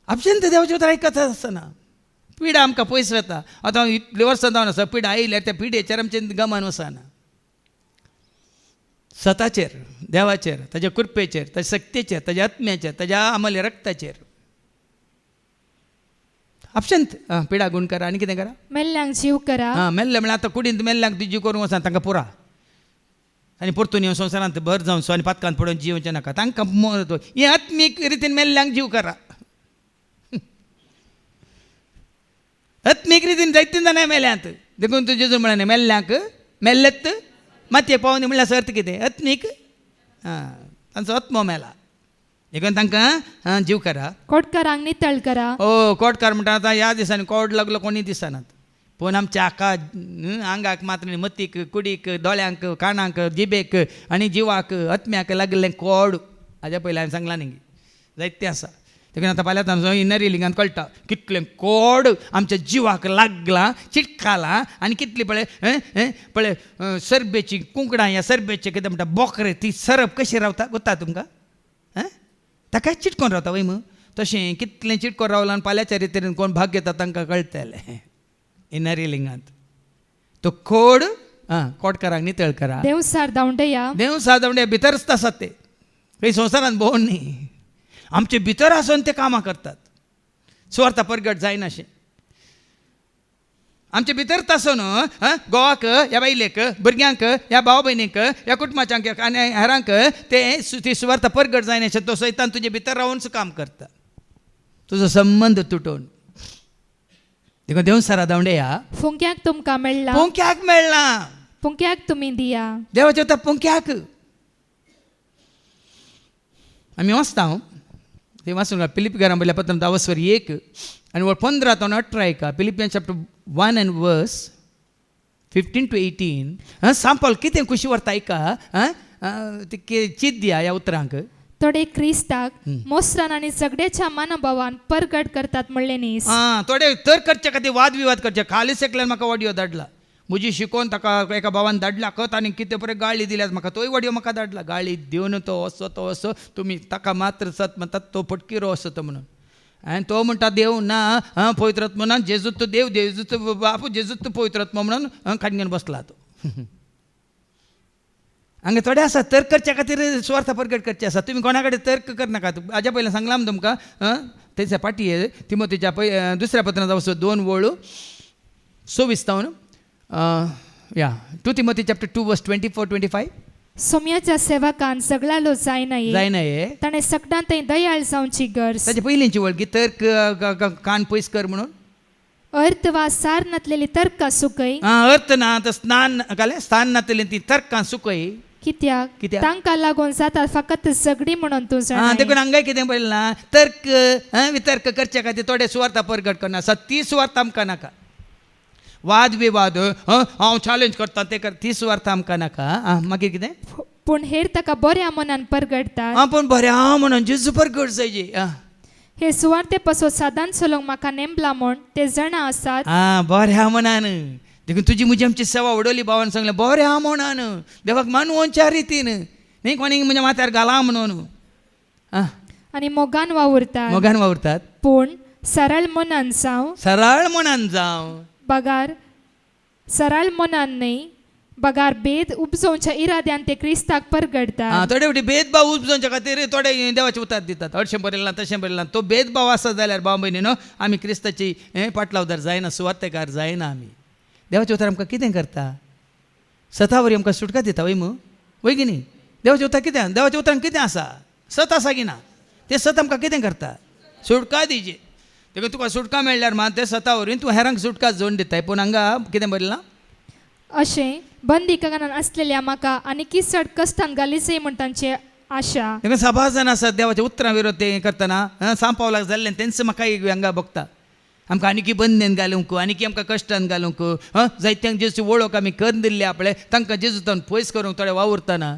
आपशेन ते देवाचे उतर आयकता आसतना पिढा आमकां पयस वता आतां हांव इतले वर्सां जावन आसा पिढा आयल्यार त्या पिढेचेर आमचें गमान वचना स्वताचेर देवाचेर ताच्या कृपेचेर ताच्या शक्तीचेर ताच्या आत्म्याचेर ताच्या अमूल्य रक्ताचेर आपशंत पिढा गुण करा आनी कितें करा मेल्ल्यांक जीव करा हां मेल्ले म्हळ्यार आतां कुडींत मेल्ल्यांक तुजी करूंक वचना तांकां पुरा आनी परतून येवन संवसारांत भर जावन सो आनी पातकांत पडोवन जिवचें नाका तांकां हे आत्मीक रितीन मेल्ल्यांक जीव करा आत्मीक रितीन जायतीं जाणां मेल्यांत देखून तुजें जेजू म्हळें मेल्ल्यांक मेल्लेत मातयेक पावनी म्हणल्यार अर्थ कितें आत्मीक तांचो आत्मो मेला देखून तांकां जीव करा कोटकारांक नितळ करा कोटकार म्हणटा आतां ह्या दिसांनी कोड लागलो कोणी दिसनात पूण आमच्या आका आंगाक मात्र मतीक कुडीक दोळ्यांक कानाक जिबेक आनी जिवाक आत्म्याक लागलें कोड हाज्या पयलीं हांवें सांगलां न्ही जायतें आसा देखून आतां फाल्यां तांचो इनर हिलिंगान कळटा कितलें कोड आमच्या जिवाक लागलां चिटकालां आनी कितली पळय सरबेची कुंकडां ह्या सरबेचे कितें म्हणटा बोकरे ती सरप कशी रावता गुत्ता तुमकां ताका चिटकोन रावता वय मग तशें कितलें चिटकोन रावलां आनी फाल्यांच्या रितीन कोण भाग घेता तांकां कळटलें इनर हिलिंगांत तो कोड कोटकारांक नितळ करा देव सारदावंडया भितरच आसात ते खंय संवसारांत भोंवून न्ही आमचे भितर आसून ते कामां करतात सुवार्ता परगट जायना अशें आमचे भितर आसून गोवाक ह्या बायलेक भुरग्यांक ह्या भाव भयणीक ह्या कुटुंबाच्यांक आनी हेरांक ती सुवार्ता परगट जायना अशें तो सैतान तुजे भितर रावून काम करता तुजो संबंध तुटोवन देखून देव सारदावंडया पुंक्याक तुमकां मेळ्ळा पुंक्याक मेळना पुंक्याक तुमी दिया देवाचे वता पुंक्याक आमी वाचता ते वाचून फिलिपिकारां बरयल्या पत्र 10:1 आनी 15 ते 18 Philippians chapter 1 and verse 15 to 18 सांपल कितें खुशी व्हरता चीत दिया ह्या उतरांक थोडे क्रिस्ताक मोस्रान आनी सगळ्याच्या मनभावान परगट करतात म्हणले न्ही थोडे तर करचे खातीर वाद विवाद करचे खाली सेकल्यान म्हाका ऑडियो धाडला म्हजी शिकोवन ताका एका भावान धाडला खत आनी कितें बरें गाळी दिल्यात म्हाका तोय ऑडियो म्हाका धाडला गाळी दिवन तो असो तुमी ताका मात्र सत म्हणटात तो फटकिरो असो तो म्हणून आनी तो म्हणटा देव ना पवित्रात्मा म्हणून जेजूत तो देव जेजूत बापू जेजूत तो पवित्रात्मा म्हणून खाडगेन बसला तो हांगा थोडे आसा तर्क करच्या खातीर सुवार्ता परगट करचे आसा तुमी कोणा कडेन तर्क करनाका हाज्या पयलीं सांगलां तुमकां थंयच्या पाटयेर तिमोथीच्या दुसऱ्या पत्रांत वचो 2:26 या 2 Timothy chapter 2 verse 24-25 सोम्याच्या सेवकान सगळ्यालो जायनाये ताणें सगळ्यांत दयाळ जावची गरज ताचे पयलींची वळखी तर्क कान पयस कर म्हणून अर्थ वा सार नातलेली तर्कां सुकय अर्थ ना तर स्थान नातलेली ती तर्कां सुकय कित्याक तांकां लागून जाता फकत झगडी म्हणून तूं जाणा देखून हांगा कितें बरयलां तर्क वितर्क करचे खातीर थोडे सुवार्ता परगट करना ती सुवार्ता आमकां नाका वाद विवाद हांव चॅलेंज करता ते कर ती सुवार्ता आमकां नाका मागीर कितें पूण हेर ताका बऱ्या मनान परगडता पूण बऱ्या म्हणून जेजू परगट जायचे हे सुवार्ते पासून सादान चलोवंक म्हाका नेमला म्हूण ते जाणा आसात बऱ्या मनान देखून तुजी म्हजी आमची सेवा वडोली भावान सांगलें बऱ्या मनान देवाक मानवच्या रितीन न्ही कोणी म्हज्या माथ्यार घाला म्हणून आनी मोगान वावुरतात पूण सरळ मनान जावं बगार सरळ मनान न्ही बगार भेद उपजोवच्या इराद्यान ते क्रिस्ताक परगडतात थोडे फावटी भेदभाव उपजोवच्या खातीर थोडे देवाचे उतर दितात हरशें बरयलां तशें बरयलां तो भेदभाव आसा जाल्यार भाव भयणीनो आमी क्रिस्ताची पाटलावदार जायना सुवातेकार जायना आमी देवाचें उतर आमकां कितें करता सतावरी आमकां सुटका दिता वय की न्ही देवाचें उतर कितें देवाच्या उतरान कितें आसा सत आसा की ना ते सत आमकां कितें करता सुटका दिजे देखून तुका सुटका मेळ्ळ्यार मात ते सतावरीन तूं हेरांक सुटका जोड दिताय पूण हांगा कितें बरयलां अशें बंदीकानान आसलेल्या म्हाका आनी किसड कश्टान घालीचय म्हण तांची आशा देखून सभा जाण आसात देवाच्या उतरां विरोध ते करतना सांपावलाक जाल्लें तेंच म्हाका हांगा बघता आमकां आनीक बंदेन घालूंक आनीक आमकां कश्टान घालूंक जायत्यांक जेजूची वळख आमी कर दिल्ली आपले तांकां जेजूतान पयस करूंक थोडे वावुरतना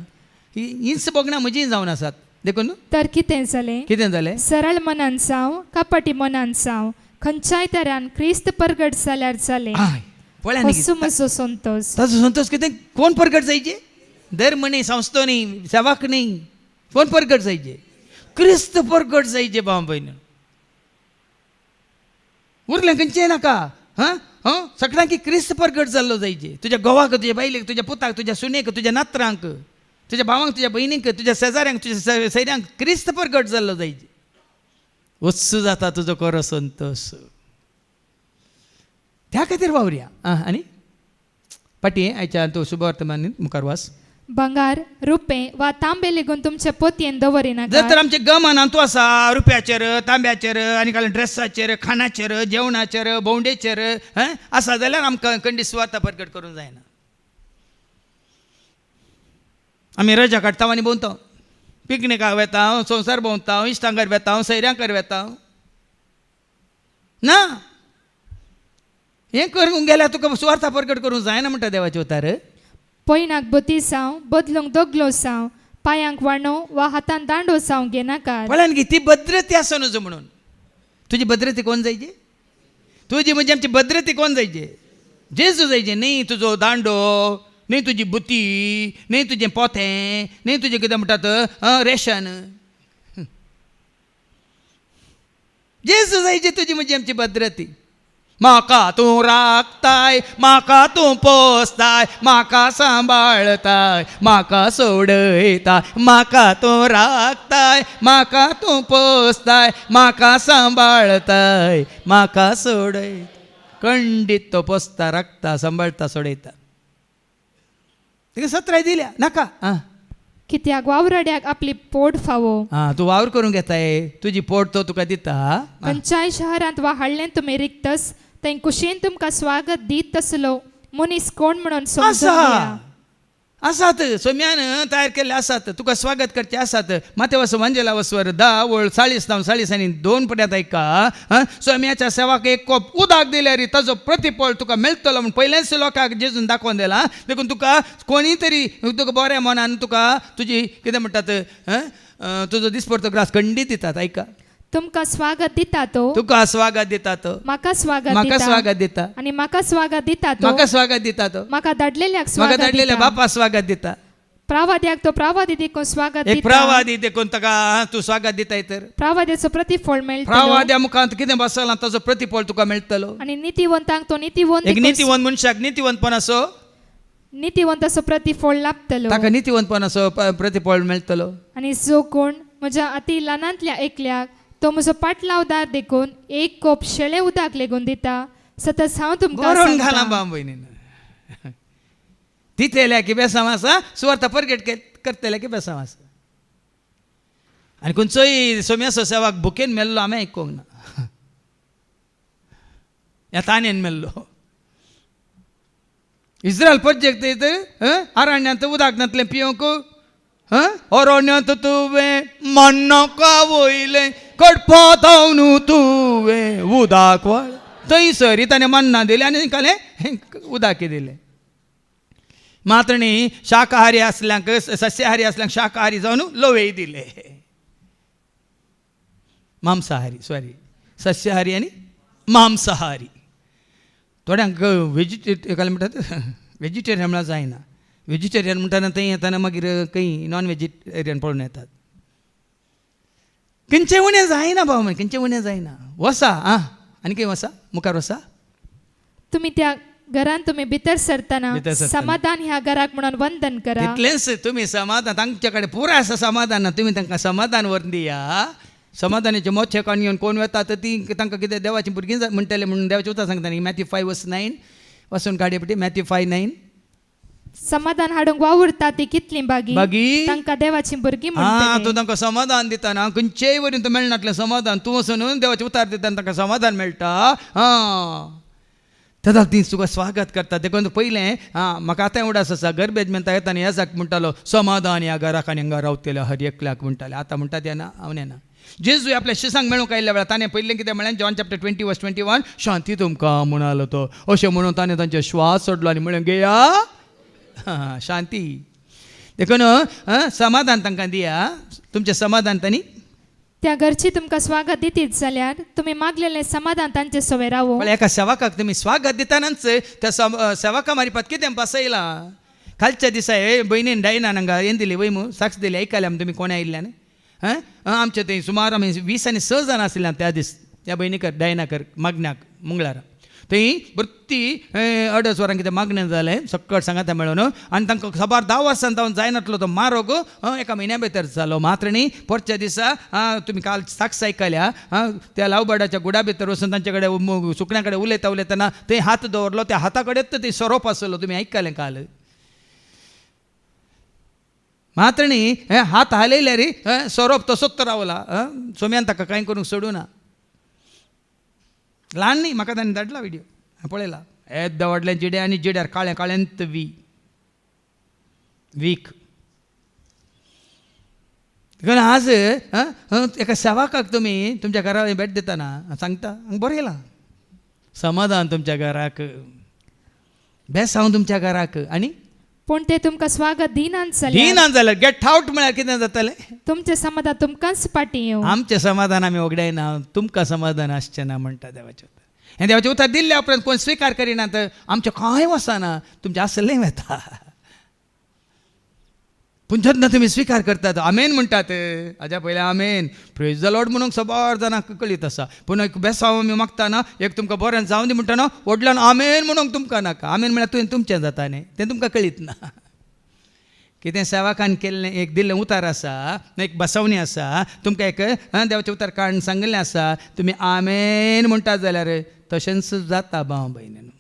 हीच बोगणां म्हजी जावन आसात देखून तर कितें जालें सरळ मनान जावं कपटी मनान जावं खंयच्याय तऱ्यान क्रिस्त परगट जाल्यार जालें संतोष कितें कोण परगट जायचे धर्म न्ही संस्थो न्ही सेवाक न्ही कोण परगट जायचे क्रिस्त परगट जायचे भाव भयण उरलें खंयचें नाका. सगळ्यांक क्रिस्त परगट जाल्लो जायचे. तुज्या घोवाक, तुज्या बायलेक, तुज्या पुताक, तुज्या सुनेक, तुज्या नातरांक, तुज्या भावांक, तुज्या भयणीक, तुज्या शेजाऱ्यांक, तुज्या सैऱ्यांक क्रिस्त परगट जाल्लो जायचे. वत्सू जाता तुजो खरो संतोष. त्या खातीर वावरया. आनी पाटी आयच्या तूं शुभवर्तमान मुखार वास. बंगार, रुपे वा तांबे लेगून तुमच्या पोतयेन दवरिनाका. जर तर आमचे गमान तूं आसा रुप्याचेर, तांब्याचेर, आनी काल ड्रेसाचेर, खाणाचेर, जेवणाचेर, भोंवडेचेर आसा जाल्यार आमकां खंडी सुवात परगट करूंक जायना. आमी रजा काडटा आनी भोंवता, पिकनिकाक वेता, संवसार भोंवता, इश्टांगर वेता, सैऱ्यांकर वेता. ना, हें करूंक गेल्यार तुका सुवार्थ परगट करूंक जायना म्हणटा देवाचे उतार. पयनाक बती साव, बदलूंक दोगलो साव, पांयांक वाणो वा हातान दांडो साव घेनाका. पळयान गी ती भद्रती आसा न्हू म्हणून. तुजी भद्रती कोण जायची? तुजी म्हणजे आमची भद्रती कोण जायचे? जेजू जायचे. न्ही तुजो दांडो, न्ही तुजी बुती, न्ही तुजें पोतें, न्ही तुजें कितें म्हणटात रेशन. जेजू जायचे तुजी म्हणजे आमची भद्रती. म्हाका तूं राखताय, म्हाका तूं पोसताय, म्हाका सांबाळताय, म्हाका सोडयताय, म्हाका तूं राखताय, म्हाका तूं पोसताय, म्हाका सांबाळताय, म्हाका सोडय. खंडीत तो पोसता, राखता, सांबाळता, सोडयता. तिका सत्राय दिल्या नाका. कित्याक वावरड्याक आपली पोट फावो. तूं वावर करूंक येताय, तुजी पोट तो तुका दिता. खंयच्याय शहरांत वा हडल्यान तुमी रिकतस थंय कुशीन तुमकां स्वागत दीत तसलो मनीस कोण म्हणून समजून घेया. आसात, सोम्यान तयार केल्ले आसात, तुका स्वागत करचे आसात. मातेवास वंजेला वसवर 10 वळ 40 आनी 2 पर्यंत ऐका. सोम्याच्या सेवाक एक कोप उदक दिल्यार ताजो प्रतिफळ तुका मेळटलो म्हूण पयलेच लोकांक जेजून दाखोवन दिला. देखून तुका कोणी तरी तुका बऱ्या मनान तुका तुजी कितें म्हणटात तुजो दिसपरतो ग्रास खंडीत दितात. ऐका, तुमकां स्वागत दिता तो, तुका स्वागत दिता तो, म्हाका स्वागत दिता, आनी म्हाका स्वागत दिता तो, म्हाका स्वागत दिता तो, म्हाका धाडलेल्याक म्हाका स्वागत धाडलेल्या दिता. बापा स्वागत दिता. प्रवाद्याक तो प्रवादी देखून स्वागत एक दिता. प्रवादी देखून ताका तूं स्वागत दिताय तर प्रवाद्याचो प्रतिफळ मेळटलो. प्रवाद्या मुखांत कितें बसलां ताजो प्रतिफळ तुका मेळटलो. आनी नितीवंतांक तो नितीवंत एक नितीवंत मनशाक नितीवंतपणाचो नितीवंताचो प्रतिफळ लाभतलो. ताका नितीवंतपणाचो प्रतिफळ मेळटलो. आनी जो कोण म्हज्या अति ल्हानांतल्या एकल्याक तो म्हजो पाटलावदार देखून एक कोप शेळे उदक लेगून दिता. सतत हांव तुमकां बरोवन घाला सांगतां. बाम भयणीन. तिथेल्या की बेसांव आसा, सुवार्थ परगट करतल्या की बेसांव आसा. आनी खंयचोय सोम्याचो सेवाक भुकेन मेल्लो आमी आयकूंक ना. ह्या ताणेन मेल्लो. इस्रायल प्रोजेक्ट तर अरण्यांत उदक नातलें पियोंक. अरण्यांत तुवें मन्नाका वयलें, कडपाताव न्हू तुवें उदक वळ. थंयसर ताणें मन्ना दिलें आनी कालें उदक दिलें. मात्र न्ही शाकाहारी आसल्यांक सस्याहारी आसल्यांक शाकाहारी जावन लोवेय दिले. मांसाहारी सस्याहारी आनी मांसाहारी. थोड्यांक काल म्हणटात वेजिटेरियन म्हणल्यार जायना. वेजिटेरियन म्हणटाना थंय येताना मागीर खंय नॉन वेजिटेरियन पळोवन येतात. खंयचें उणें जायना भाव, म्हण खंयचें उणें जायना. वसा आनी खंय वसा, मुखार वसा. तुम्ही त्या घरान तुम्ही भितर सरतना समाधान ह्या घराक म्हणून वंदन करा. तितलेंच तुमी समाधान तांचे कडेन पुराय आसा समाधान ना. तुमी तांकां समाधान व्हरून दिया. समाधानाचे मोचे काण घेवन कोण वता तर ती तांकां कितें देवाची भुरगीं म्हणटले म्हणून देवाचें उतर सांगता न्ही. मॅथ्यू 5:9 वचून काडया पटी. मॅथ्यू 5:9. समाधान हाडूंक वावुरता ती कितली बागी तांकां देवाची भुरगीं म्हणटले. तूं तांकां समाधान दितना खंयचेय वरून तूं मेळनातलें समाधान. तूं वचून देवाचें उतार दिता तांकां समाधान मेळटा. तदाक ती तुका स्वागत करता. देखून पयलें म्हाका आतां उडास आसा. गर्बेज म्हणटा येताना येजाक म्हणटालो समाधान ह्या घराक आनी हांगा रावतल्या हर एकल्याक म्हणटाले. आतां म्हणटा ते ना, हांव ना. जेजू आपल्या शिसांक मेळूंक आयिल्ल्या वेळार ताणें पयलें कितें म्हळें, जॉन चॅप्टर 20:21 शांती तुमकां म्हणालो तो. अशें म्हणून ताणें तांचे श्वास सोडलो आनी म्हळें घेया शांती. देखून समाधान तांकां दिया. तुमचें समाधान तांणी त्या घरची तुमकां स्वागत दितीत जाल्यार तुमी मागलेलें समाधान तांचे सवय रावो. एका सेवकाक तुमी स्वागत दितानाच त्या सेवका मारिपात कितें बसयलां. कालच्या दिसा भयणीन डायनान हांगा हें दिली वयमू साक्ष दिली. आयकल्या तुमी कोण आयिल्ल्यान. आमचे थंय सुमार आमी 20 आनी 6 जाणां आशिल्ल्यान त्या दीस त्या भयणीकर डायनाकर मागण्याक मंगळार थंय बत्ती अडस वरांक कितें मागणें जालें सक्कट सांगाता मेळून आनी तांकां खबर 10 वर्सां जावन जायनातलो तो मारोग एका म्हयन्या भितर जालो मात्र न्ही परच्या दिसा तुमी काल साक्ष आयकल्या त्या लावबाडाच्या गुडा भितर वचून तांचे कडेन सुकण्या कडेन उलयतना थंय हात दवरलो त्या हाता कडेच ते सोरोप आसलो तुमी आयकलें काल मात्र न्ही हात हालयले रे सोरोप तसोच रावला सोम्यान ताका कांय करूंक सोडूना ल्हान न्ही म्हाका ताणें धाडला व्हिडिओ पळयला येद्दा व्हडल्या जिड्या आनी जिड्यार काळें काळेंत वीक देखून आज एका सेवाकाक तुमी तुमच्या घरा भेट दितना सांगता बरें येला समाधान तुमच्या घराक बेस हांव तुमच्या घराक आनी पूण ते तुमकां स्वागत दिनात जाल्यार गेट आउट म्हळ्यार कितें जातलें तुमचें समाधान तुमकांच फाटीं येवं आमचें समाधान आमी वगडायना तुमकां समाधान आसचें ना म्हणटा देवाचें उतर हें देवाचें उतर दिल्ल्या उपरांत कोण स्विकार करिनात आमचें कांय वचना तुमचें आसलें वता पूण जेन्ना तुमी स्विकार करतात आमेन म्हणटात हाज्या पयलीं आमेन प्रेज द लॉर्ड म्हणून सबार जाणांक कळीत आसा पूण एक बेसांव आमी मागतना एक तुमकां बरें जावं दी म्हणटना व्हडल्यान आमेन म्हणूंक तुमकां नाका आमेन म्हळ्यार तुवें तुमचें जाता न्ही तें तुमकां कळीत ना कितें सेवाकान केल्लें एक दिल्लें उतार आसा एक बसवणी आसा तुमकां एक देवाचें उतार काडून सांगिल्लें आसा तुमी आमेन म्हणटात जाल्यार तशेंच जाता भाव भयणीनो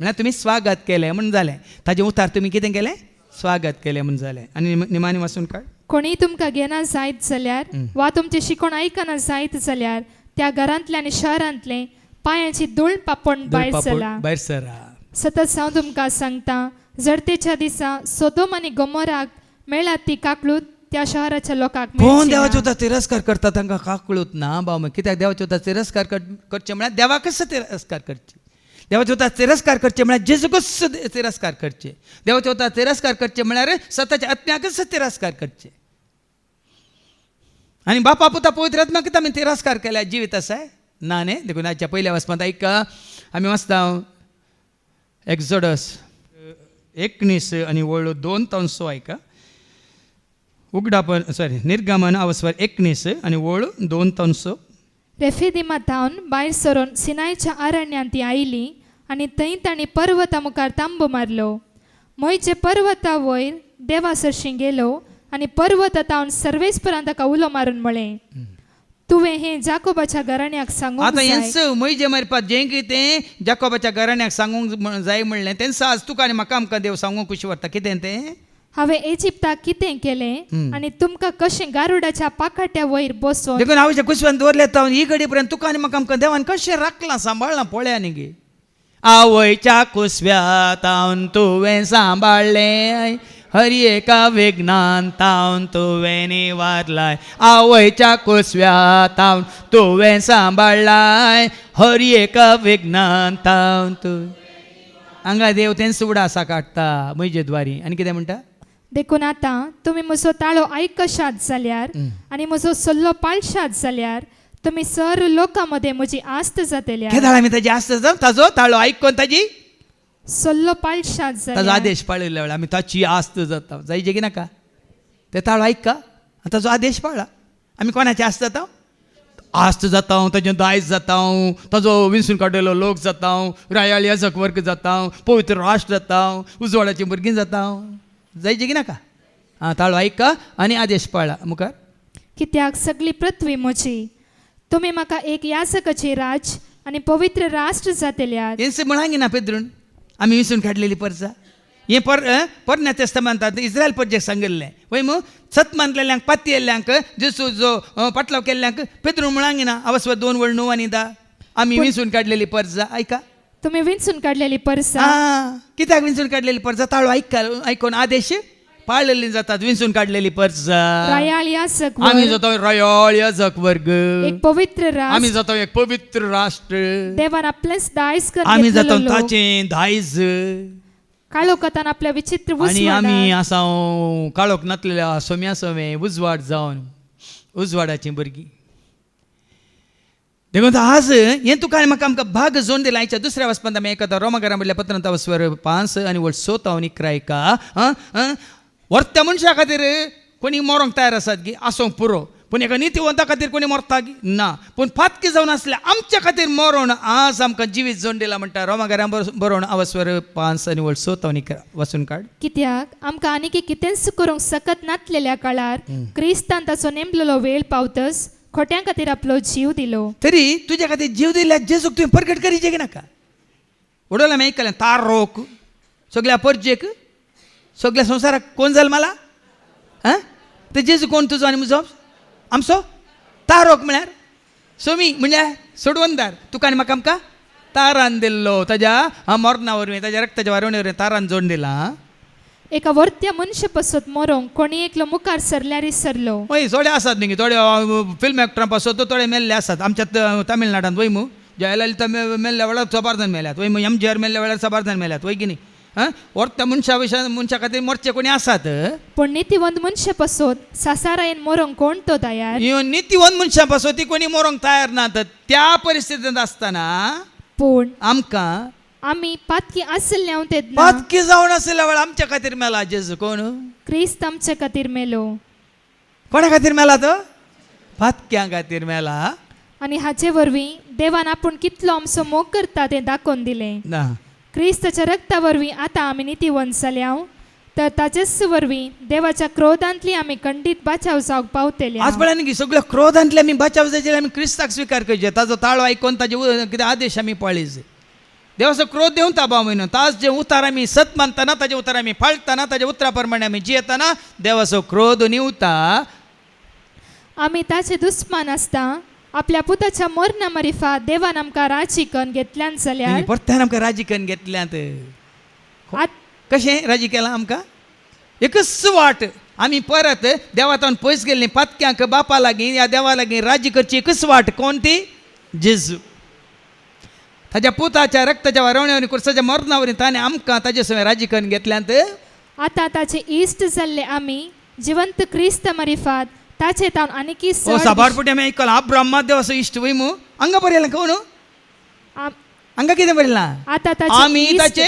म्हळ्यार तुमी स्वागत केलें म्हण जालें ताजें उतार तुमी कितें केलें स्वागत केलें म्हण जालें आनी निमाणी वाचून काड कोणी तुमकां घेना जायत जाल्यार वा तुमचें शिकोण आयकना जायत जाल्यार त्या घरांतले आनी शहरांतले पांयाची धूळ पापण भायर सरा सतत हांव तुमकां सांगता जडतेच्या दिसा सोदोम आनी गोमोराक मेळ्ळ्यात ती काकळूत त्या शहराच्या लोकांक कोण देवाचो उतार तिरस्कार करता तांकां काकळूत ना बाव कित्याक देवाचो उतार तिरस्कार करचें म्हळ्यार देवाकच तिरस्कार करचें देवाचो उतार तिरस्कार करचें म्हळ्यार जेजूकच तिरस्कार करचें देवाचो उतार तिरस्कार करचें म्हळ्यार स्वताच्या आत्म्याकच तिरस्कार करचें आनी बापा पुता पवित्र आत्म्याक आमी तिरस्कार केल्या जिवीत आसाय ना न्ही देखून आजच्या पयल्या वचपांत आयका आमी वाचता एक्झोडस 19 आनी वळू 2 आयका उगडापन निर्गमन अवस्वर 19 आनी वळू 2 रेफिदिमांतावन भायर सरून सिनायच्या अरण्यांत ती आयली आनी थंय तांणी पर्वता मुखार तांबो मारलो मोयचे पर्वता वयर देवा सरशीं गेलो आनी पर्वतांतावन सर्वेस्परान ताका उलो मारून म्हळें तुवें हें जाकोबाच्या घराण्याक सांगूंक आतां हेंच मोयजे मारपाक जें कितें जाकोबाच्या घराण्याक सांगूंक जाय म्हणलें तें आज तुका आनी म्हाका आमकां देव सांगूंक कशें व्हरता कितें तें हांवें इजिप्ताक कितें केलें आनी तुमकां कशें गारुडाच्या पाकाट्या वयर बसोवन देखून हांव कुशवान दवरलें हांव ही घडी पर्यंत तुका आनी म्हाका आमकां देवान कशें राखलां सांबाळलां पळया न्ही गे आवयच्या कुसव्यात हांव तुवें सांबाळलें हर एका विघ्नांत हांव तुवें निवारलाय आवयच्या कुसव्यात हांव तुवें सांबाळलाय हर एका विघ्नांत हांव तुवें हांगा देव तें सुवडा आसा काडटा म्हजे द्वारी आनी कितें म्हणटा देखून आतां तुमी म्हजो ताळो आयकशात जाल्यार आनी म्हजो सल्लो पाळशात जाल्यार तुमी सर लोकां मदें म्हजी आस्त जातल्या केदाळ आमी ताजी आस्त जावन ताजो ताळो आयकून ताजी सल्लो पाळशात ताजो जाल्यार आदेश पाळिल्ल्या वेळार आमी ताची आस्त जाता जायचे की नाका ते ताळो आयका आनी ताजो आदेश पाळ्ळा आमी कोणाची आस्त जाता आस्त जाता ताजें दायज जाता ताजो विंसून काडिल्लो लोक जाता रायाळ याजक वर्ग जाता पवित्र राष्ट्र जाता उजवाडाचीं भुरगीं जाता जायचे की नाका ताळो आयका आनी आदेश पाळ्ळा मुखार कित्याक सगळी पृथ्वी म्हजी तुमी म्हाका एक याजकाची राज आनी पवित्र राष्ट्र जातल्यात हेंच म्हणांगी ना पेद्रून आमी विंसून काडलेली परजा हें पोरण्या तेस्तामेंतांत इस्रायल परजेक सांगिल्लें वय मू सत मानलेल्यांक पाती येयल्ल्यांक जेसू जो पाटलाव केल्ल्यांक पेद्रून म्हणांगी ना अवस्व 2:9 आनी 10 आमी विंसून काडलेली परजा आयका तुमी विंसून काडलेली परसा कित्याक विंसून काडलेली परजा ताळो आयकून आदेश पाळलेली जातात विंसून काडलेली परजा रायाळ याजक आमी जाता रायाळ याजक वर्ग एक पवित्र राष्ट्र आमी जाता एक पवित्र राष्ट्र देवान आपलेच दायज आमी जाता ताचें दायज काळोखांत आपल्या विचित्र आनी आमी आसा काळोख नातलेल्या सोम्या सोमे उजवाड जावन उजवाडाची भुरगीं देखून आज हें तुका आनी म्हाका आमकां भाग जोड दिला हाच्या दुसऱ्या वचपांत आमी आयकता रोमाकारां म्हणल्या पत्रांत वस्वर 5 आनी 7 आनी 11 व्हरत्या मनशा खातीर कोणी मरोंक तयार आसात की आसूंक पुरो पूण एका नितीवंता खातीर कोणी मरता की ना, पूण फातकी जावन आसले आमच्या खातीर मरोन आज आमकां जिवीत जोड दिला म्हणटा रोमाकारां बरोवन अवस्वर 5 आनी 7 वाचून काड. कित्याक आमकां आनीक कितेंच करूंक सकत नासलेल्या काळार क्रिस्तान ताचो नेमलेलो वेळ पावतस खोट्यां खातीर आपलो जीव दिलो. तरी तुज्या खातीर जीव दिल्या जेजूक तुवें परगट करीचे की नाका. उडोवला हांवें आयकलें तारोक सगळ्या परजेक सगळ्या संवसाराक कोण जल्माला हां ते जेजू कोण तुजो आनी म्हजो आमचो तारोक म्हळ्यार सोमी म्हणल्यार सोडवंदार तुका आनी म्हाका आमकां तारान दिल्लो ताज्या मरणा वरवीं ताज्या रक्ताच्या वारवणे वरवीं तारान जोडून दिला. एका वर्त्या मनशा पासत मरोंक कोणी एकलो मुखार सरल्यार सरलो. हय थोडे आसात न्ही थोडे फिल्म एक्टरां पासत थोडे मेल्ले आसात. आमच्या तामिळनाडांत वय मू जयललिता मेल्ल्या वेळार 14 जाण मेल्यात वय मू MGR मेल्ल्या वेळार 14 जाण मेल्यात वय की न्ही. वर्त्या मनशा खातीर मरचे कोणी आसात. पण नितीवंत मनशा पासत सासारायन मरोंक कोण तो तयार. नितीवंत मनशा पासत ती कोणी मरोंक तयार नात. त्या परिस्थितींत आसतना पूण आमकां आमी पातकी आसल्या ते पातकी जावन आसल्या वेळार आमच्या खातीर मेला जेजू कोण क्रिस्त आमच्या खातीर मेलो. कोणा खातीर मेला तो पातक्यां खातीर मेला. आनी हाचे वरवीं देवान आपूण कितलो आमचो मोग करता तें दाखोवन दिलें. ना क्रिस्ताच्या रक्ता वरवीं आतां आमी नितीवंत जाल्या तर ताचेच वरवीं देवाच्या क्रोधांतली आमी खंडीत बाचाव जावंक पावतले. आज पळय न्ही सगळ्या क्रोधांतले आमी बचाव जायचे आमी क्रिस्ताक स्विकार करचे ताजो ताळो आयकोन ताजे कितें आदेश आमी पाळीचे. देवाचो क्रोध देवन ताबा म्हण ताज जे उतार आमी सत मानतना ताजे उतार आमी फाळटना ताजे उतरा प्रमाणे आमी जियेतना देवाचो क्रोध निवता. आमी ताचे दुस्मान आसता आपल्या पुताच्या मरणा मारिफा देवान आमकां राजीकन घेतल्यान जाल्यार परत्यान आमकां राजीकन घेतल्यात. कशें राजी केलां आमकां एकच वाट आमी परत देवातान पयस गेल्लीं पातक्यांक बापा लागीं या देवा लागीं राजी करची एकच वाट कोण ती जेजू. ताज्या पुताच्या रक्ताच्या वारवण्यावरीं कुर्साच्या मरणावरीं ताणें आमकां ताजे सवय राजीकन घेतल्यात. आतां ताचे इश्ट जाल्ले आमी जिवंत क्रिस्त मारिफात ताचे तावन आनीक साबारपुटी आमी आयकलां अब्राहम देवाचो इश्ट वय मू हांगा बरयलां कोण हांगा कितें बरयलां आतां आमी ताचे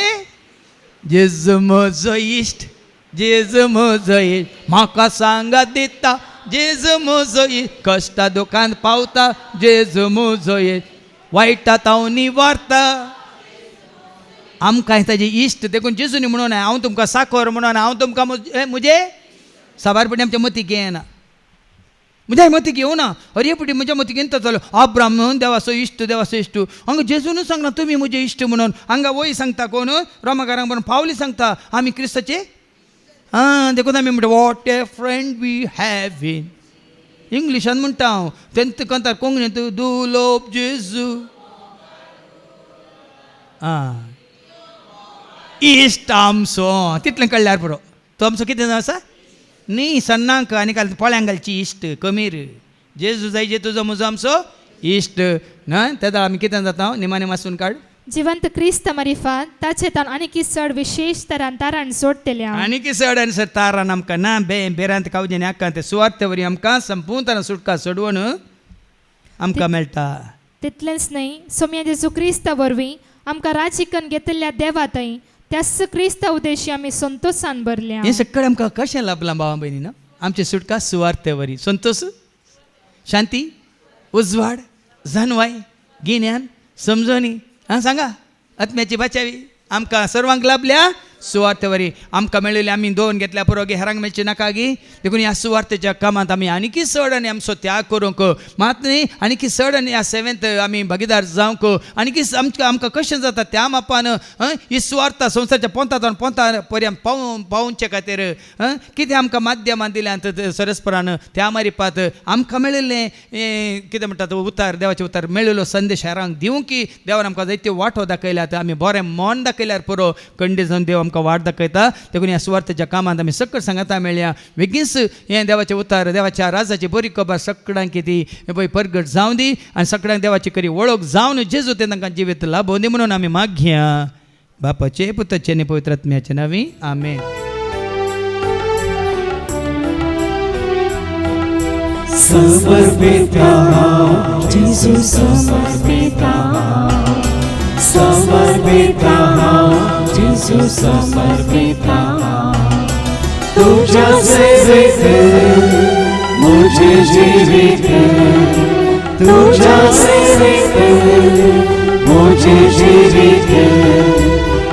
जेजू म्हजो इश्ट जेजू म्हजो इश्ट म्हाका सांगात दिता जेजू म्हजो इश्ट कश्टा दुखांत पावता जेजू म्हजो इश्ट वायटांत हांव निवारता. आमकां ताजे इश्ट देखून जेजूनी म्हणून हांव तुमकां साखर म्हणून हांव तुमकां म्हजे साबारपुटी आमच्या मतीक येना म्हज्या मतीक येवं ना. अरे पुटी म्हज्या मतीक येता जालो अब्राहम देवाचो इश्ट हांगा जेजून सांगना तुमी म्हजे इश्ट म्हणून. हांगा वय सांगता कोण रोमाकारांक म्हणून पावली सांगता आमी क्रिस्ताचे देखून आमी म्हणटा what a friend we have in इंग्लिशान म्हणटा हांव तेंत कंतार कोंकणींत डू लव जेजू इश्ट आमचो तितलें कळल्यार पुरो. तो आमचो कितें आसा न्ही सन्नांक आनी घाल पोळ्यांक घालची इश्ट कमीर जेजू जाय जे तुजो म्हजो आमचो इश्ट न्हय. तेदा आमी कितें जाता निमाणे वाचून काड जिवंत क्रिस्त मारिफात ताचे तावन आनीक चड विशेष तरान तारान जोडटल्या. आनीक चड आनी सर तारान आमकां ना बेरांत कावजेनी आक्कां ते सुवार्थ वरी आमकां संपूर्ण तरान सुटका सोडवून आमकां मेळटा. तितलेंच न्हय सोम्या जेजू क्रिस्ता वरवीं आमकां राजीकन घेतिल्ल्या देवातय त्याच क्रिस्ता उद्देशी आमी संतोषान भरल्या. हें सगळें आमकां कशें लाभलां भावा भयणी आमची सुटका सुवार्थ वरी संतोष शांती उजवाड जानवाय गिन्यान समजोनी सांगा आत्म्याची बाचावी आमकां सर्वांक लाभल्या सुवार्थ वरी आमकां मेळिल्ले आमी 2 घेतल्या पुरो गे हेरांक मेळचे नाका गी. देखून ह्या सुवार्थेच्या कामांत आमी आनीकी चड आनी आमचो त्याग करूंक मात न्ही आनीकी चड आनी ह्या सेवेंत आमी भागीदार जावंक आनीकी आमकां कशें जाता त्या मापान ही सुवार्थ संवसाराच्या पोंता पर्यंत पावोवचे खातीर कितें आमकां माध्यमां दिल्यांत सरस्परान त्या मारिपात आमकां मेळिल्लें कितें म्हणटात उतार देवाचे उतार मेळिल्लो संदेश हेरांक दिवंक की देवान आमकां जायत्यो वाटो दाखयल्यात. आमी बरें मन दाखयल्यार पुरो खंडीत जावन देव आमकां वाट दाखयता. देखून ह्या सुवार्थेच्या कामांत आमी सकट सांगाता मेळया बेगीनच हें देवाचें उतार देवाच्या राजाची बरी खबर सगळ्यांक कितें पळय परगट जावं दी आनी सगळ्यांक देवाची खरी वळख जावन जेजू ते तांकां जिवीत लाभोवन दी म्हणून आमी मागया बापाचे पुताचे आनी पवित्र आत्म्याचे नांवी आमेन. समर्पिता जेजू समर्पिता समर्पिता जेजू समर्पिता तुझ्या सेवेत मुझे जीवित तुझ्या सेवेत मुझे जीवित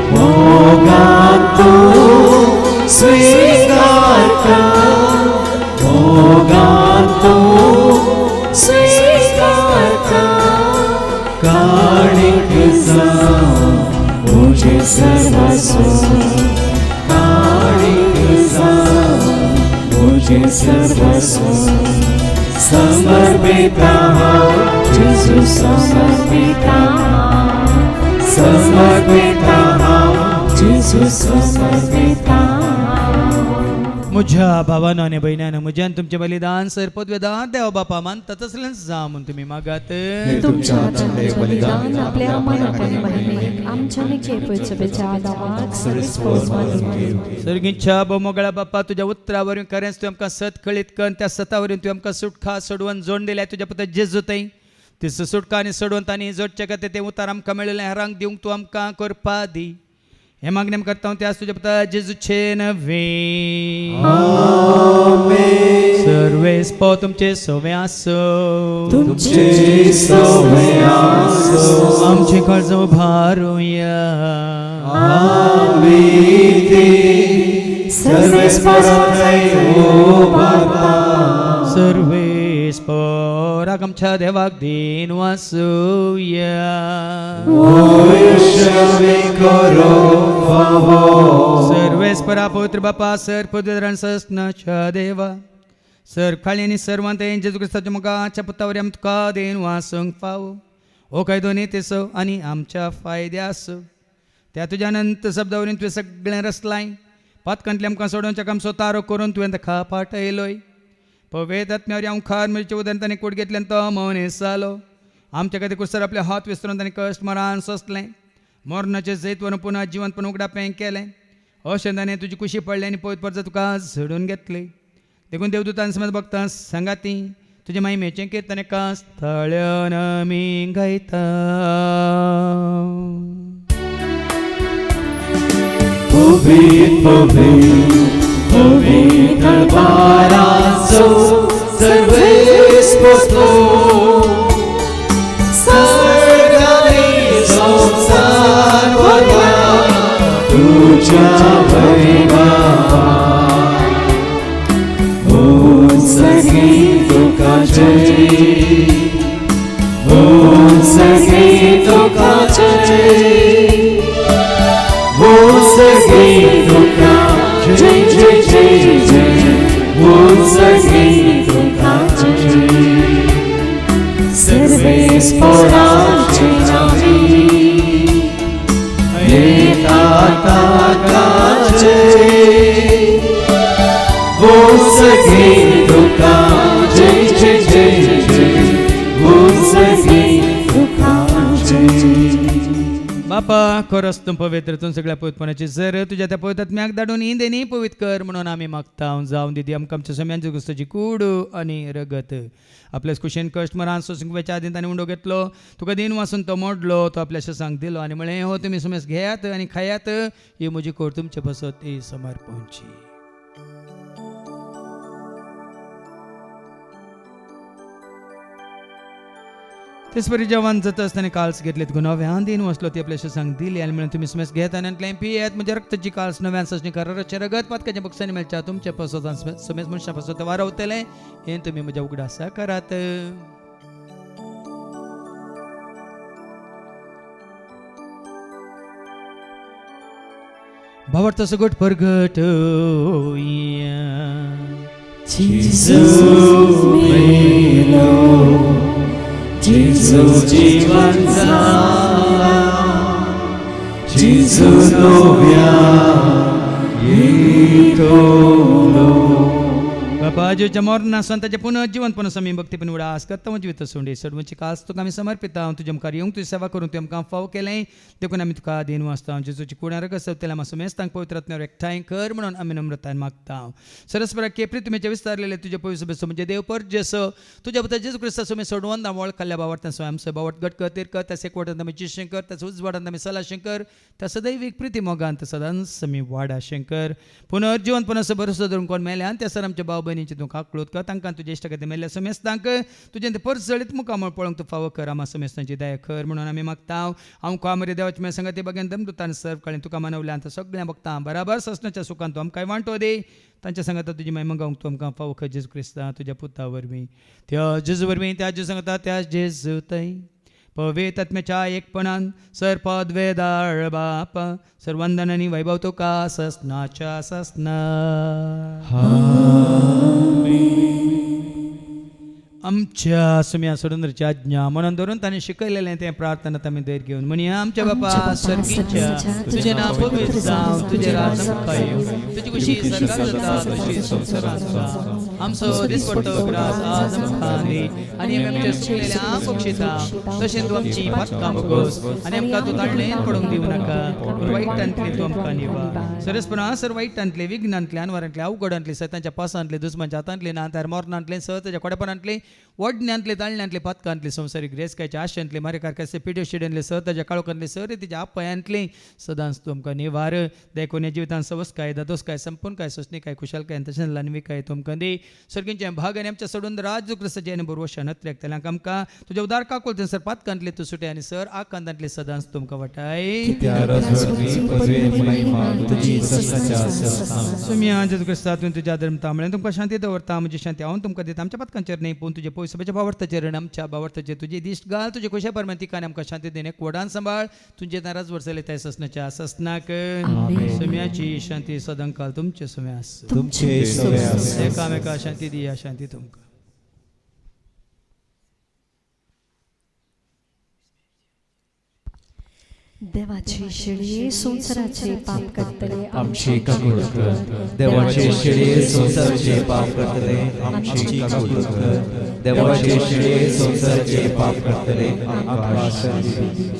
भोगात तू स्वीकार कर भोगात तू स्वीकार कर काणिक सा मुझे सर्वस्व काणिक सा मुझे सर्वस्व समर्पिता Jesus समर्पिता समर्पिता Jesus समर्पिता मुझ्या भावानं आणि बहिणानं मुझ्यान तुमचे बलिदान सर्पद्वेदान देवा बापा मानतात असल्यास जा म्हणून तुम्ही मागात तुमच्या हाताने बलिदान आपल्या मनापाने महिमे आमच्या निकेपचे बेचादावाक सर्वस्पोस मानून सर्गींच्या बोमोगळा बाप्पा तुझ्या उतरावरून खरेंच तू आमकां सत खळीत कन त्या सतावरून तू आमकां सुटका सोडवून जोड दिल्या तुझ्या पुत्र जेजूतय ती सुटका आनी सोडवंत आनी जोडचे खातीर ते उतार आमकां मेळिल्लें हेरांक दिवंक तू आमकां करपा दी हे मागणें आमी करता ते आज तुझ्या पुत्र जेजूचे नवे सर्वेस पो तुमचे सवे आसो तुमचे सवे आसो आमची काळज उभारूया सर्वेस परमय उभारता सर्वेस पराक आमच्या देवाक दिन वासूया सर्वेस परा पवित्र बापा सर पवित्र सस्नाच्या देवा सर खाली आणि सर्वांत जेजू क्रिस्ताच्या मुखाच्या पुतावर आमकां देन वासूंक फावो ओ काय दोन्ही तेसो आनी आमच्या फायद्यास त्या तुज्या अनंत शब्दावरून तुवें सगळें रचलाय पातकांतले आमकां सोडोवच्या काम तारो करून तुवें ताका पाठयलोय पवेत आत्म्यावर ओंकार मिरचे उदन ताणें कूड घेतल्यान तो मौनेस जालो आमच्या खातीर कुसर आपले हात विस्तरून ताणें कश्ट मरान सोंसलें मरणाचें जैत व्हरून पुन्हा जिवंतपण उगडापें केलें अशें ताणें तुजी कुशी पडली आनी पवित्र परजा तुका झडून घेतली देखून देवदूतान समज भक्तां सांगाती तुजे महिमेचें कीर्तन एका स्थळ्यान आमी गायता पवित्र पवित्र पवित्र दरबाराचो सर्वेस पोसलो सर्गांनी संसार भरला तुझ्या वैभवा हो सगळी तुका जय हो सगळी तुका जय हो सगळी तुका जय जय जय जय हो सगळी तुका जय सर्वेस पोरांचे नावी येता ताका जय हो सगळी तुका जय जय जय जय हो सगळी तुका जय बापा खरोच तूं पवित्र तूं सगळ्या पवित्रपणाची जर तुझ्या त्या पवित्रात्म्याक धाडून इंदेनी पवित्र कर म्हणून आमी मागता जावन दिदी आमकां आमच्या सम्यांची गुस्ताची कूड आनी रगत आपल्या कुशेन कश्ट मरान सोंसुंकवेच्या आदीन ताणें उंडो घेतलो तुका दिन वाचून तो मोडलो तो आपल्या शेसांक दिलो आनी म्हळें हो तुमी समेस घेयात आनी खायात ही म्हजी कोर तुमचे बसत ती समर्पणची तेच परी जेवण जात असताना काल्स घेतले तुका नव्यान दिन वसलो ती आपल्या शेसांक दिली आनी म्हणून तुमी समेस घेत आनी आंतलें पियेत म्हणजे रक्ताची काल्स नव्यान सजनी कराराचे रगत पातकाच्या बक्षांनी मेळच्या तुमच्या पासत समेस मनशा पासत वारवतले हें तुमी म्हज्या उगडासा करात भावार्थ सगट परगट Jesus जीवन झाला Jesus नव्या येतलो बापा जेच्या मोरना स्वताचे पुनः जीवनपण समी भक्ती पण उडास करता जिवित सोंडी सडवची कास तुका आमी समर्पिता तुझ्या मुखार येवंक तुजी सेवा करून तुवें आमकां फाव केलें देखून आमी तुका दिन वाचता जेजूची कुणार कसवतेल्या आमी समेस्तांक पवित्र आत्म्यावर एकठांय कर म्हणून आमी नम्रतान मागता सरस्वरा केप्री तुमेचे विस्तारलेले तुजे पवित्र सभेचो म्हणजे देव परजेस तुज्या पुत्र जेजू क्रिस्ता समे सोडवून दामोळ खाल्ल्या बावटान सो आमचो बावट गट कर तीर कर त्या सेकवटांत आमी जिशें कर त्याच उजवाडांत आमी सला शंकर त्या सदैवीक प्रिती मोगांत सदांच आमी वाडा शंकर पुनर्जीवनपण असं भरोसो धरून कोण मेल्यान त्या सर आमच्या भाव भयणी पयलींची तुका आकळूत कर तांकां तुजे इश्ट खातीर मेल्ल्या समेस्तांक तुजें तें परस जळीत मुखामळ पळोवंक तूं फावो कर आमा समेस्तांची दया कर म्हणून आमी मागता हांव कामरे देवाची मेळ संगती बगेन दमदुतान सर्व काळें तुका मनवल्या आतां सगळ्या भक्तां बराबर ससनाच्या सुखान तूं आमकां वांटो दे तांच्या सांगता तुजी महिमा गावंक तूं आमकां फावो कर जेजू क्रिस्ता तुज्या पुता वरवीं त्या जेजू वरवीं त्या जेजू सांगता त्या जेजू थंय पवित्र आत्म्याच्या एकपणान सरपद वेदाळ बाप सर्वंदन आनी वैभव तुका ससनाच्या ससना आमच्या सुम्या सुरेंद्रची आज्ञा म्हणून धरून ताणें शिकयलेलें तें प्रार्थना आमी धैर्य घेवन म्हणया आमच्या बापा सर्गीच्या तुजें नांव पवित्र जावं तुजें राज येवं तुजी खुशी सर्गाक जाता तशी संवसारांत जावं आमचो दिसपट्टो ग्रास आज आमकां दी आनी आमी आमच्या सुकलेल्या बक्षिता तशें तूं आमची पातकां बगोस आनी आमकां तूं ताळणेन पडोवंक दिवं नाका पूण वायटांतली तूं आमकां निवा सरस्परा सर वायटांतले विघ्नांतले अनवरांतले अवघडांतले सतांच्या पासांतले दुस्मांच्या हातांतले नातार मोरणांतले सहताच्या कोडेपणांतले वडण्यांतले ताळण्यांतले पातकांतले संवसारीक रेसकायच्या आशेंतले मारेकारकाचे पिड्यो शिड्यांतले सहताच्या काळोखांतले सहरेतीच्या आपयांतले सदांच तूं आमकां निवार देखून ह्या जिवितांत सवस्काय दादोसकाय संपूर्णकाय सोसणीकाय खुशालकाय तशेंच लानविकाय तूं आमकां दी सर्गींचे भाग आनी आमच्या सोडून राजू क्रिस्ताचे आनी बरोवशा नत्र्याक तेलांक आमकां तुज्या उदार काकूळ सर पातकांतले तूं सुटे आनी सर आकांतांतले सदांच तुमकां वटाय सुम्या जेजू क्रिस्ता तुवें तुज्या धर्मता म्हळ्यार तुमकां शांती दवरता म्हजी शांती हांव तुमकां दिता आमच्या पातकांचेर न्ही पूण तुजे पयसुबाच्या बावर्ताचेर आनी आमच्या बावर्ताचेर तुजे दिश्ट घाल तुजे खुशा परमंतिकान आमकां शांती दिने कोडान सांबाळ तुजे नाराज वर्सले त्या ससनाच्या ससनाक सुम्याची शांती सदां काल तुमचे सुम्या एकामेका शांती दिया शांती तुमकां देवाची शिडी संसाराचे पाप करतले आमची कबूल कर देवाची शिडी संसाराचे पाप करतले आमची कबूल कर देवाची शिडी संसाराचे पाप करतले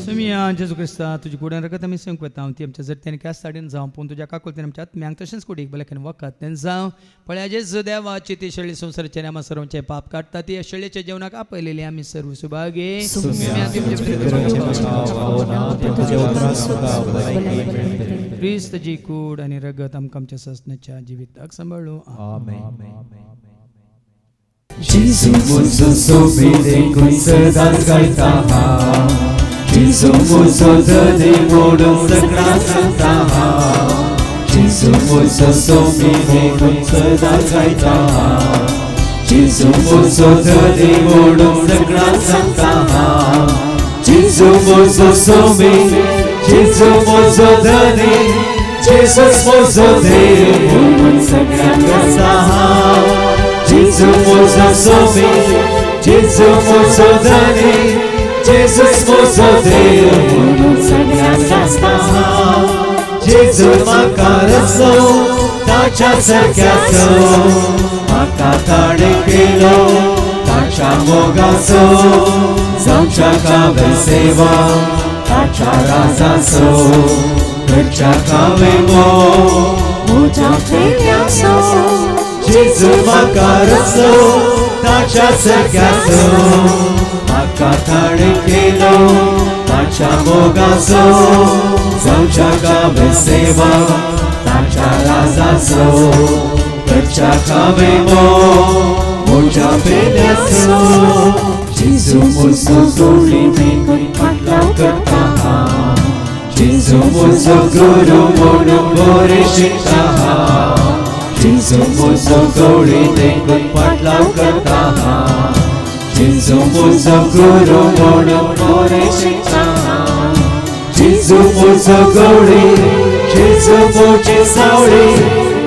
सुमिया जेजू क्रिस्ता तुजी कुड्यान रगत आमी संक वता ती आमच्या जरत्यान कॅस साडीन जावं पूण तुज्या काकुलतेन आमच्या आत्म्यांक तशेंच कुडीक बलेकान वखद तें जावं पळय जेजू देवाची ती शेळी संसाराचे आमी सर्वांचे पाप काडटा ती शेळयेच्या जेवणाक आपयलेली आमी सर्व सुभागे क्रिस्त जी कूड आनी रगत आमकां आमच्या ससनाच्या जिविताक सांबाळू Gesù muso sobide con sedan gaitaha Gesù muso dade modon sakra santaha Gesù muso sobide con sedan gaitaha Gesù muso dade modon sakra santaha Gesù muso sobide Gesù muso dade Jesus muso dade modon sakra santaha Jesus muso sobe, Jesus muso dane, Jesus muso deo, Jesus makaraso, tacha sarkaso, makatade kelo, tacha mogaso, zamcha kabeseva, tacha razaso, tacha kabemo, mucha peliaso. Jesus makaraso, tacha sargaso, makatade kelo, tacha mogaso, zamcha kabeseva, tacha razaso, tacha kabemo, mucha peliaso. Jesus muso guri mekon patlaw kartaha, Jesus muso guru mono bore shitaha. Jesus muso gauri dekun patlaw kartaha Jesus muso guru mono more shitaha Jesus muso gauri Jesus muche sauri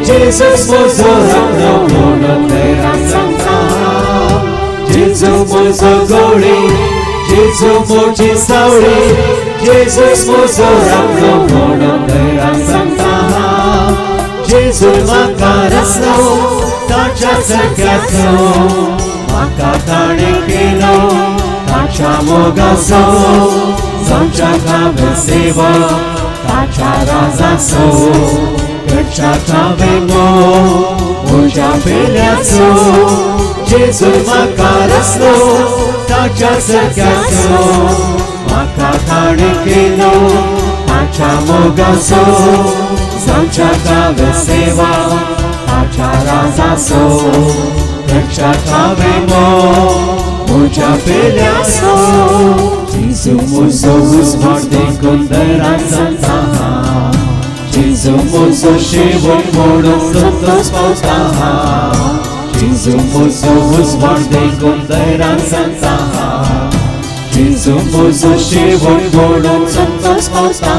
Jesus muso rakno mono tera santaha Jesus muso gauri Jesus muche sauri Jesus muso rakno mono tera santaha Jesus makaraso, tacha sarkaso, makatade kelo, tacha mogaso, zamcha kabeseva, tacha razaso, tacha kabemo, mucha peliaso. Jesus makaraso, tacha sarkaso, makatade kelo, tacha mogaso. Zamcha kabeseva, tacha ताच्या राजासो रक्षक हांवें मो म्हज्या पेल्यासो जेजू म्हजो उजवाड देखून दरान चलता जेजू म्हजो शेवट म्हणून संतोष पावता जेजू म्हजो उजवाड देखून दरान चलता जेजू म्हजो शेवट म्हणून संतोष पावता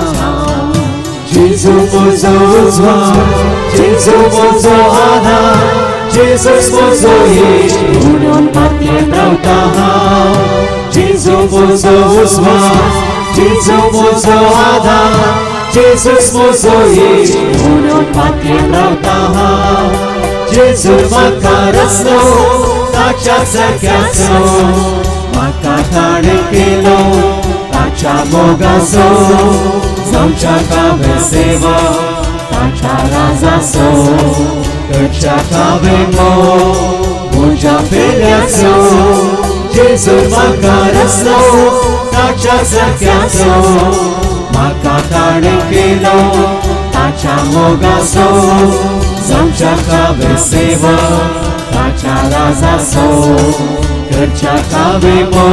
जेजू म्हजो उजवाड जेजू म्हजो आधार जेजूस म्हजो इश्ट म्हणून मातयेंत रावता हांव जेजू म्हजो उजवाड जेजू म्हजो आधार जेजूस म्हजो इश्ट म्हणून मातयेंत रावता हांव जेजू म्हाका रस्तो ताच्या सारक्याचो म्हाका ताणें केलो ताच्या मोगाचो जावच्या हांवें सेवा ताच्या राजाचो रक्षक हांवें मो म्हज्या पेल्याचो जेजू म्हाका रस्तो ताच्या सारक्याचो म्हाका ताणें केलो ताच्या मोगाचो जावच्या हांवें सेवा ताच्या राजाचो रक्षक हांवें मो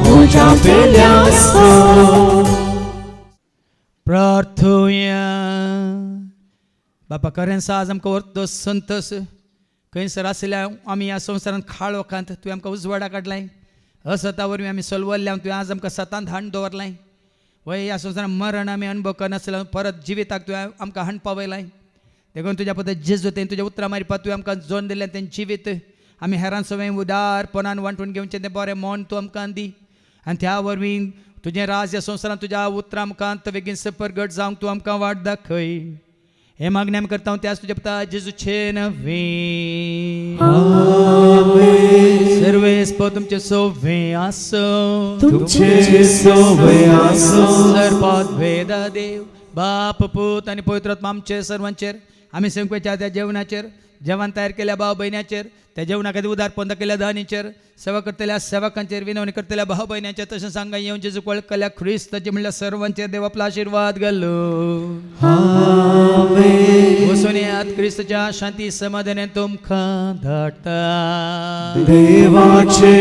म्हज्या पेल्याचो प्रार्थूया. बापा खरेंच आज आमकां व्हरतो संतोश खंयसर आसल्या आमी ह्या संवसारांत खाळ वखांत तुवें आमकां उजवाडा काडलाय असता वरवीं आमी चलवल्ल्या तुवें आज आमकां सतांत हाण दवरलाय वय ह्या संवसारांत मरण आमी अनुभव करनासलो परत जिविताक तुवें आमकां हाण पावयलाय देखून तुज्या पद्दत जेजू तें तुज्या उतरां मारपा तुवें आमकां जोन दिलें तें जिवीत आमी हेरां सवय उदारपणान वांटून घेवचें तें बरें मोन तूं आमकां दी आनी त्या वरवीं तुजें राज ह्या संवसारांत तुज्या उतरां आमकां बेगीन परगट जावंक तूं आमकां वाट दाखय हे मागणी आमी करता त्याच तुज्या पुता जेजूचे नवी सर्वेस तुमचे सोवे आसो तुमचे सोवे आसो सर्वात भेद देव बाप पूत आनी पवित्र आत्मा आमचे सर्वांचेर आमी संकवेच्या त्या जेवणाचेर जेवण तयार केल्या भाव भयण्याचेर त्या जेवणा खातीर उदारपण केल्या दानीचेर सेवा करतल्या सेवकांचेर विनवणी करतल्या भाव भयण्याचेर तशें सांगा येवन जेजू वळखल्या ख्रिस्ताचे म्हणल्यार सर्वांचेर देव आपलो आशिर्वाद घालो वचून येयात क्रिस्ताच्या शांती समाधानान तुमकां धाडटा देवाचे